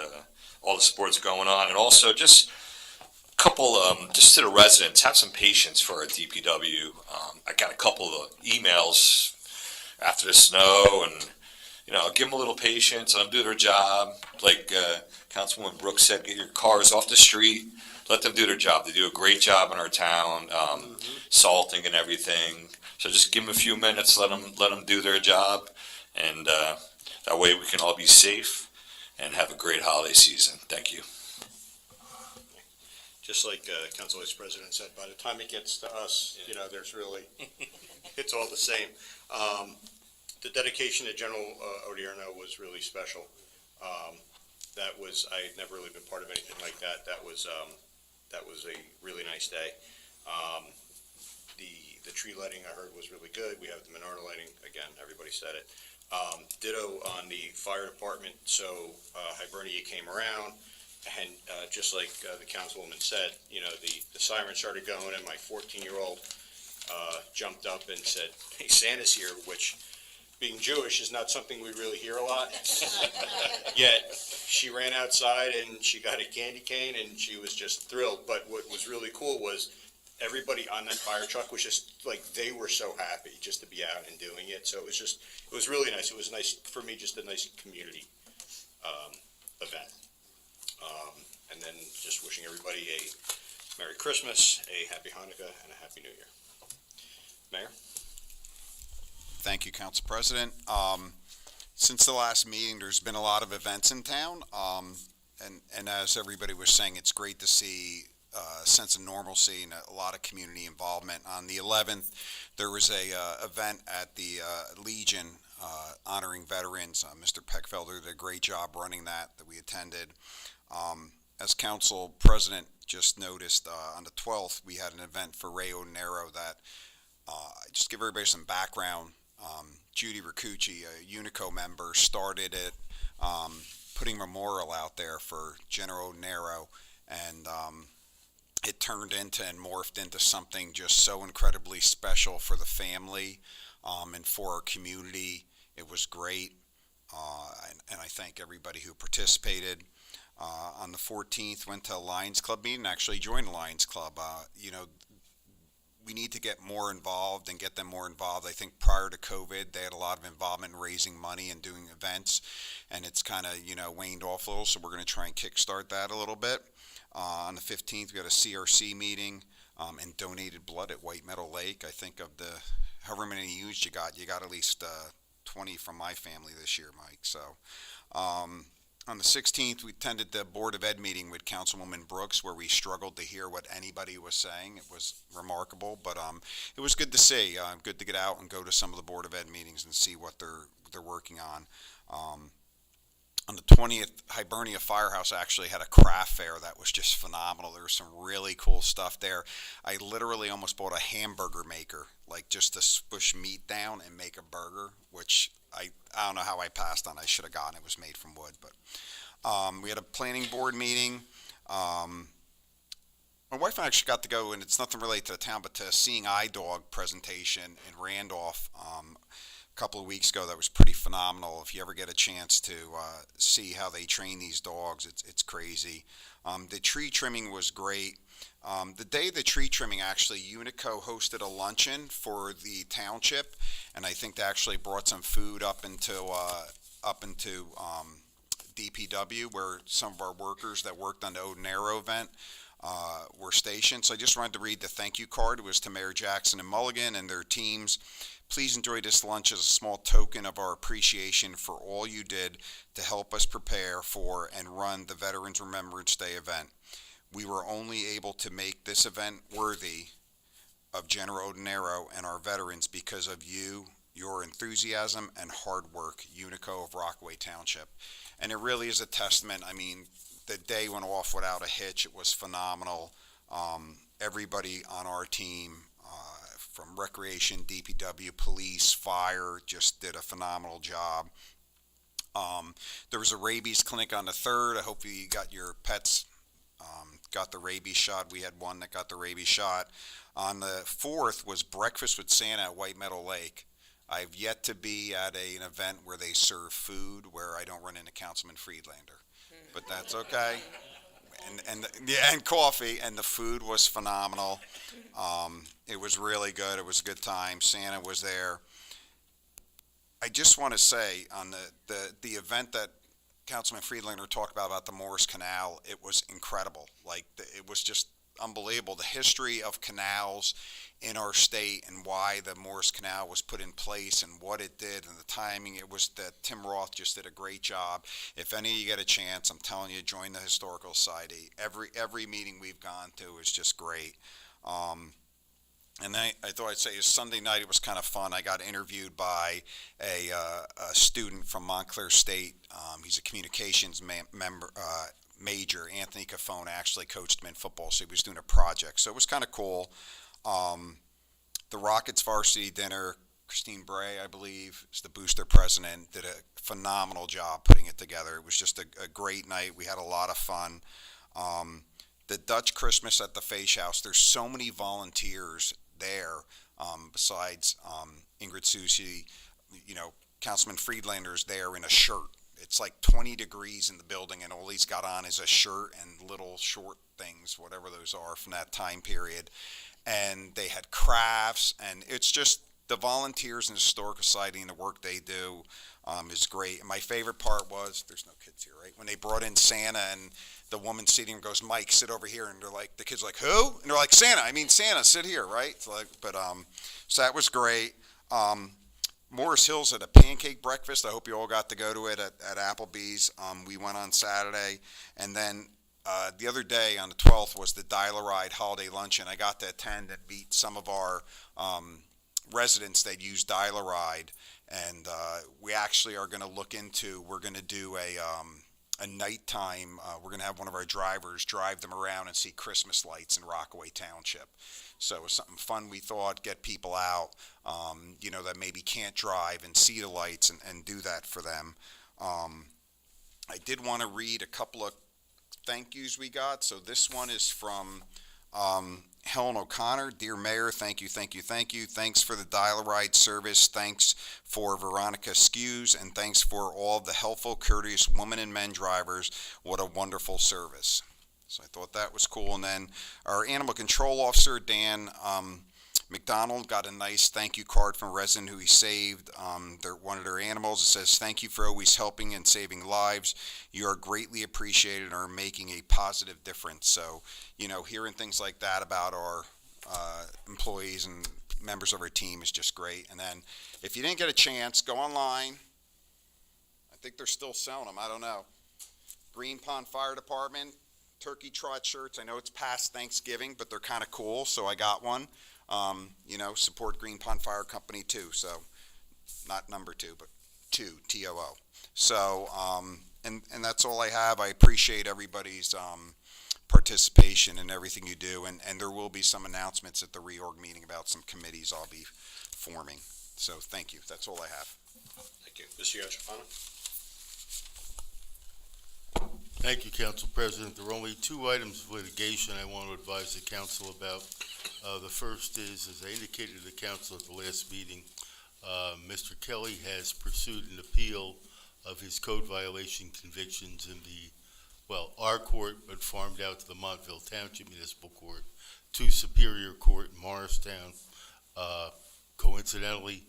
all the sports going on. And also just couple, just to the residents, have some patience for our DPW. I got a couple of emails after the snow, and give them a little patience. Let them do their job. Like Councilwoman Brooks said, get your cars off the street. Let them do their job. They do a great job in our town, salting and everything. So just give them a few minutes. Let them do their job, and that way we can all be safe and have a great holiday season. Thank you. Just like Council Vice President said, by the time it gets to us, there's really, it's all the same. The dedication to General Odierno was really special. I had never really been part of anything like that. That was a really nice day. The tree lighting I heard was really good. We have the menorah lighting, again, everybody said it. Ditto on the fire department, so Hibernia came around, and just like the councilwoman said, you know, the siren started going, and my 14-year-old jumped up and said, "Hey, Santa's here," which, being Jewish, is not something we really hear a lot. Yet, she ran outside and she got a candy cane and she was just thrilled. But what was really cool was everybody on that fire truck was just like, they were so happy just to be out and doing it. So it was really nice. It was nice for me, just a nice community event. And then just wishing everybody a Merry Christmas, a Happy Hanukkah, and a Happy New Year. Mayor? Thank you, Council President. Since the last meeting, there's been a lot of events in town, and as everybody was saying, it's great to see a sense of normalcy and a lot of community involvement. On the 11th, there was a event at the Legion honoring veterans. Mr. Peckfelder did a great job running that we attended. As Council President just noticed, on the 12th, we had an event for Ray Odinero that, just give everybody some background. Judy Ricucci, a Unico member, started it, putting a memorial out there for General Odinero, and it turned into and morphed into something just so incredibly special for the family and for our community. It was great, and I thank everybody who participated. On the 14th, went to a Lions Club meeting, actually joined the Lions Club. You know, we need to get more involved and get them more involved. I think prior to COVID, they had a lot of involvement in raising money and doing events, and it's kind of, you know, waned off a little, so we're going to try and kickstart that a little bit. On the 15th, we had a CRC meeting and donated blood at White Meadow Lake. I think of the however many you got at least 20 from my family this year, Mike. So on the 16th, we attended the Board of Ed meeting with Councilwoman Brooks, where we struggled to hear what anybody was saying. It was remarkable, but it was good to see. Good to get out and go to some of the Board of Ed meetings and see what they're working on. On the 20th, Hibernia Firehouse actually had a craft fair that was just phenomenal. There was some really cool stuff there. I literally almost bought a hamburger maker, like just to push meat down and make a burger, which I don't know how I passed on. I should have gotten it. It was made from wood. But we had a planning board meeting. My wife and I actually got to go, and it's nothing related to the town, but to a Seeing Eye Dog presentation in Randolph a couple of weeks ago. That was pretty phenomenal. If you ever get a chance to see how they train these dogs, it's crazy. The tree trimming was great. The day of the tree trimming, actually, Unico hosted a luncheon for the township, and I think they actually brought some food up into DPW, where some of our workers that worked on the Odinero event were stationed. So I just wanted to read the thank you card. It was to Mayor Jackson and Mulligan and their teams. Please enjoy this lunch as a small token of our appreciation for all you did to help us prepare for and run the Veterans Remembrance Day event. We were only able to make this event worthy of General Odinero and our veterans because of you, your enthusiasm, and hard work, Unico of Rockaway Township. And it really is a testament. I mean, the day went off without a hitch. It was phenomenal. Everybody on our team, from Recreation, DPW, Police, Fire, just did a phenomenal job. There was a rabies clinic on the 3rd. I hope you got your pets got the rabies shot. We had one that got the rabies shot. On the 4th was Breakfast with Santa at White Meadow Lake. I've yet to be at an event where they serve food where I don't run into Councilman Friedlander, but that's okay. And coffee, and the food was phenomenal. It was really good. It was a good time. Santa was there. I just want to say on the event that Councilman Friedlander talked about the Morris Canal, it was incredible. Like, it was just unbelievable. The history of canals in our state and why the Morris Canal was put in place and what it did and the timing. It was that Tim Roth just did a great job. If any of you get a chance, I'm telling you, join the Historical Society. Every meeting we've gone to is just great. And I thought I'd say Sunday night it was kind of fun. I got interviewed by a student from Montclair State. He's a communications major. Anthony Cafone actually coached him in football, so he was doing a project. So it was kind of cool. The Rockets varsity dinner Christine Bray, I believe, is the booster president, did a phenomenal job putting it together. It was just a great night. We had a lot of fun. The Dutch Christmas at the Face House, there's so many volunteers there, besides Ingrid Susi, Councilman Friedlander's there in a shirt. It's like 20 degrees in the building, and all he's got on is a shirt and little short things, whatever those are from that time period. And they had crafts, and it's just the volunteers in the Historical Society and the work they do is great. And my favorite part was, there's no kids here, right? When they brought in Santa, and the woman seating goes, Mike, sit over here. And they're like, the kid's like, who? And they're like, Santa, sit here, right? So that was great. Morris Hills had a pancake breakfast. I hope you all got to go to it at Applebee's. We went on Saturday. And then the other day on the 12th was the Dial-A-Ride holiday luncheon. I got to attend and meet some of our residents that use Dial-A-Ride. And we actually are going to look into, we're going to do a nighttime, we're going to have one of our drivers drive them around and see Christmas lights in Rockaway Township. So it was something fun, we thought, get people out, that maybe can't drive and see the lights and do that for them. I did want to read a couple of thank yous we got. So this one is from Helen O'Connor. Dear Mayor, thank you. Thanks for the Dial-A-Ride service. Thanks for Veronica Skews, and thanks for all the helpful, courteous women and men drivers. What a wonderful service. So I thought that was cool. And then our animal control officer, Dan McDonald, got a nice thank you card from a resident who he saved one of their animals. It says, thank you for always helping and saving lives. You are greatly appreciated and are making a positive difference. So, hearing things like that about our employees and members of our team is just great. And then if you didn't get a chance, go online. I think they're still selling them. I don't know. Green Pond Fire Department, turkey trot shirts. I know it's past Thanksgiving, but they're kind of cool, so I got one. Support Green Pond Fire Company too. So not number 2, but 2, TOO. So, and that's all I have. I appreciate everybody's participation in everything you do, and there will be some announcements at the reorg meeting about some committees I'll be forming. So thank you. That's all I have. Thank you. Mr. Yetrafano? Thank you, Council President. There are only 2 items of litigation I want to advise the council about. The first is, as I indicated to the council at the last meeting, Mr. Kelly has pursued an appeal of his code violation convictions in our court, but farmed out to the Montville Township Municipal Court, to Superior Court in Morristown. Coincidentally,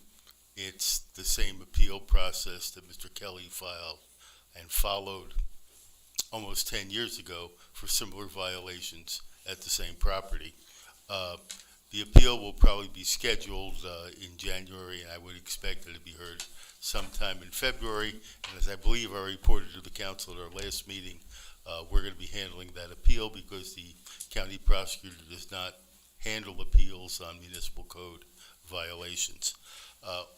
it's the same appeal process that Mr. Kelly filed and followed almost 10 years ago for similar violations at the same property. The appeal will probably be scheduled in January, and I would expect it to be heard sometime in February. And as I believe I reported to the council at our last meeting, we're going to be handling that appeal because the county prosecutor does not handle appeals on municipal code violations.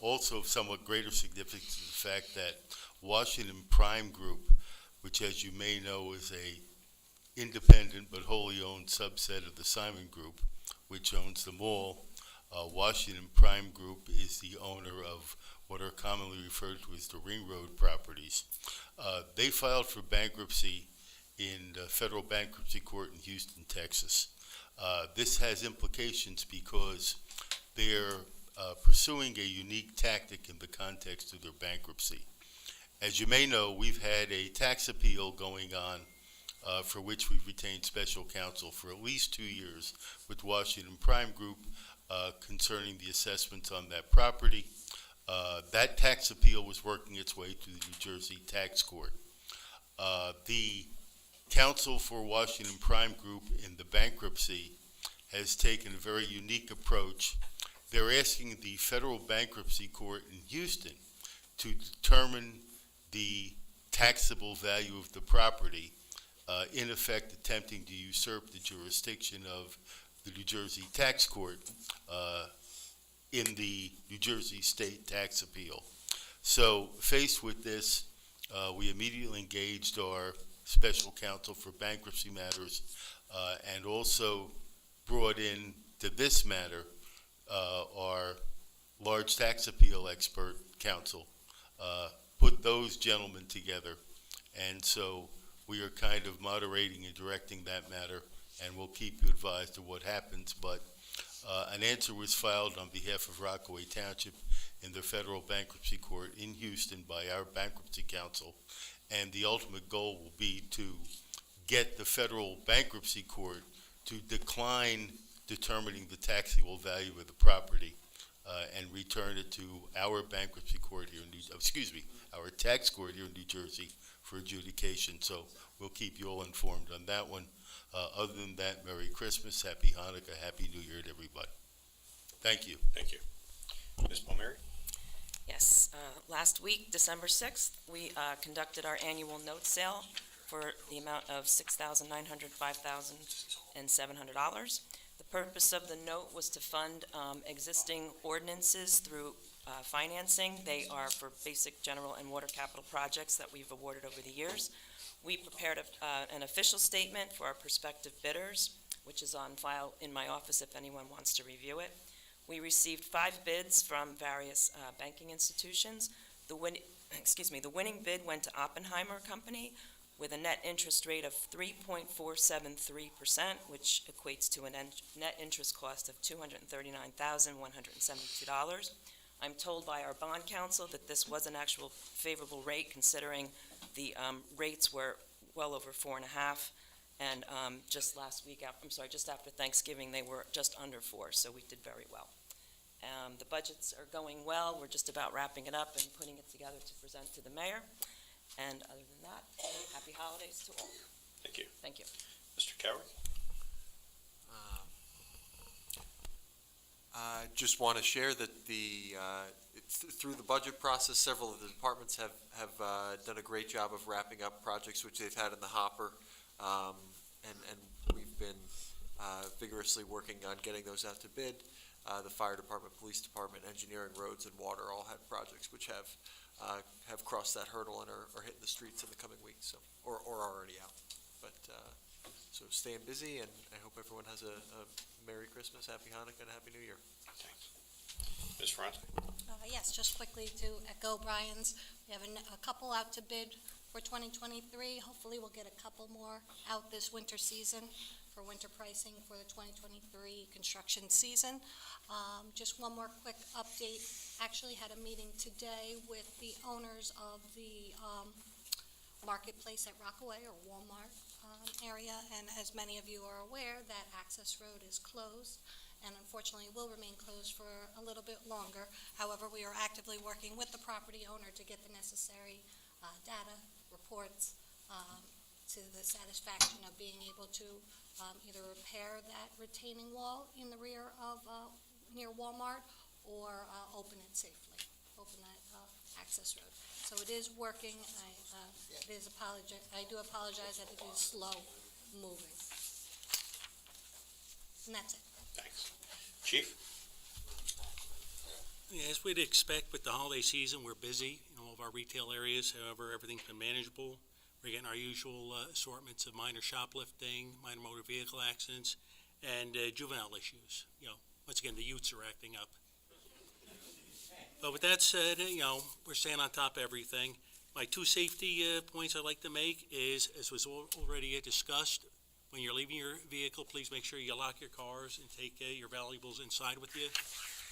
Also of somewhat greater significance is the fact that Washington Prime Group, which as you may know is a independent but wholly owned subset of the Simon Group, which owns the mall. Washington Prime Group is the owner of what are commonly referred to as the Ring Road properties. They filed for bankruptcy in the federal bankruptcy court in Houston, Texas. This has implications because they're pursuing a unique tactic in the context of their bankruptcy. As you may know, we've had a tax appeal going on for which we've retained special counsel for at least 2 years with Washington Prime Group concerning the assessments on that property. That tax appeal was working its way to the New Jersey Tax Court. The counsel for Washington Prime Group in the bankruptcy has taken a very unique approach. They're asking the federal bankruptcy court in Houston to determine the taxable value of the property, in effect attempting to usurp the jurisdiction of the New Jersey Tax Court in the New Jersey State Tax Appeal. So faced with this, we immediately engaged our special counsel for bankruptcy matters and also brought in to this matter our large tax appeal expert council, put those gentlemen together. And so we are kind of moderating and directing that matter, and we'll keep you advised of what happens. But an answer was filed on behalf of Rockaway Township in the federal bankruptcy court in Houston by our bankruptcy counsel. And the ultimate goal will be to get the federal bankruptcy court to decline determining the taxable value of the property and return it to our bankruptcy court here in our tax court here in New Jersey for adjudication. So we'll keep you all informed on that one. Other than that, Merry Christmas, Happy Hanukkah, Happy New Year to everybody. Thank you. Thank you. Ms. Palmieri? Yes, last week, December 6th, we conducted our annual note sale for the amount of $5,700. The purpose of the note was to fund existing ordinances through financing. They are for basic general and water capital projects that we've awarded over the years. We prepared an official statement for our prospective bidders, which is on file in my office if anyone wants to review it. We received 5 bids from various banking institutions. The winning bid went to Oppenheimer Company with a net interest rate of 3.473%, which equates to a net interest cost of $239,172. I'm told by our bond counsel that this was an actual favorable rate, considering the rates were well over 4.5, and just after Thanksgiving, they were just under 4, so we did very well. The budgets are going well. We're just about wrapping it up and putting it together to present to the mayor. And other than that, happy holidays to all. Thank you. Thank you. Mr. Coward? I just want to share that through the budget process, several of the departments have done a great job of wrapping up projects which they've had in the hopper, and we've been vigorously working on getting those out to bid. The fire department, police department, engineering, roads, and water all had projects which have crossed that hurdle and are hitting the streets in the coming weeks, so, or are already out. But so staying busy, and I hope everyone has a Merry Christmas, Happy Hanukkah, and a Happy New Year. Thanks. Ms. Ferrante? Yes, just quickly to echo Brian's, we have a couple out to bid for 2023. Hopefully we'll get a couple more out this winter season for winter pricing for the 2023 construction season. Just one more quick update. Actually had a meeting today with the owners of the marketplace at Rockaway or Walmart area, and as many of you are aware, that access road is closed and unfortunately will remain closed for a little bit longer. However, we are actively working with the property owner to get the necessary data, reports, to the satisfaction of being able to either repair that retaining wall in the rear of near Walmart or open it safely, open that access road. So it is working. I do apologize that it is slow moving. And that's it. Thanks. Chief? Yeah, as we'd expect with the holiday season, we're busy in all of our retail areas. However, everything's been manageable. We're getting our usual assortments of minor shoplifting, minor motor vehicle accidents, and juvenile issues. Once again, the youths are acting up. But with that said, we're staying on top of everything. My 2 safety points I'd like to make is, as was already discussed, when you're leaving your vehicle, please make sure you lock your cars and take your valuables inside with you.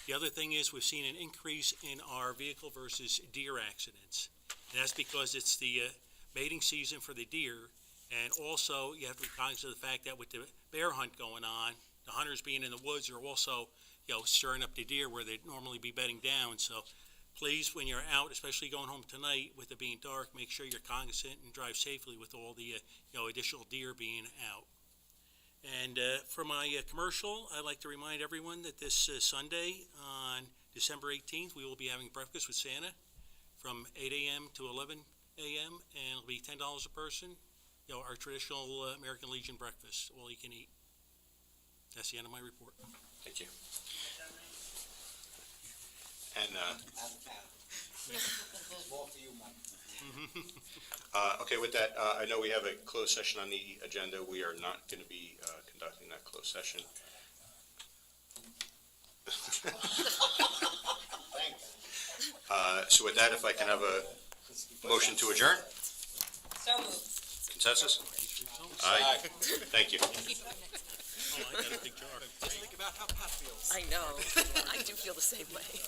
The other thing is, we've seen an increase in our vehicle versus deer accidents. And that's because it's the mating season for the deer, and also you have to be cognizant of the fact that with the bear hunt going on, the hunters being in the woods are also, stirring up the deer where they'd normally be bedding down. So please, when you're out, especially going home tonight with it being dark, make sure you're cognizant and drive safely with all the, additional deer being out. And for my commercial, I'd like to remind everyone that this Sunday on December 18th, we will be having breakfast with Santa from 8 a.m. to 11 a.m. and it'll be $10 a person. Our traditional American Legion breakfast, all you can eat. That's the end of my report. Thank you. And, okay, with that, I know we have a closed session on the agenda. We are not going to be conducting that closed session. So with that, if I can have a motion to adjourn? So moved. Consensus? Aye. Thank you. Oh, I got a big jar. I know. I do feel the same way.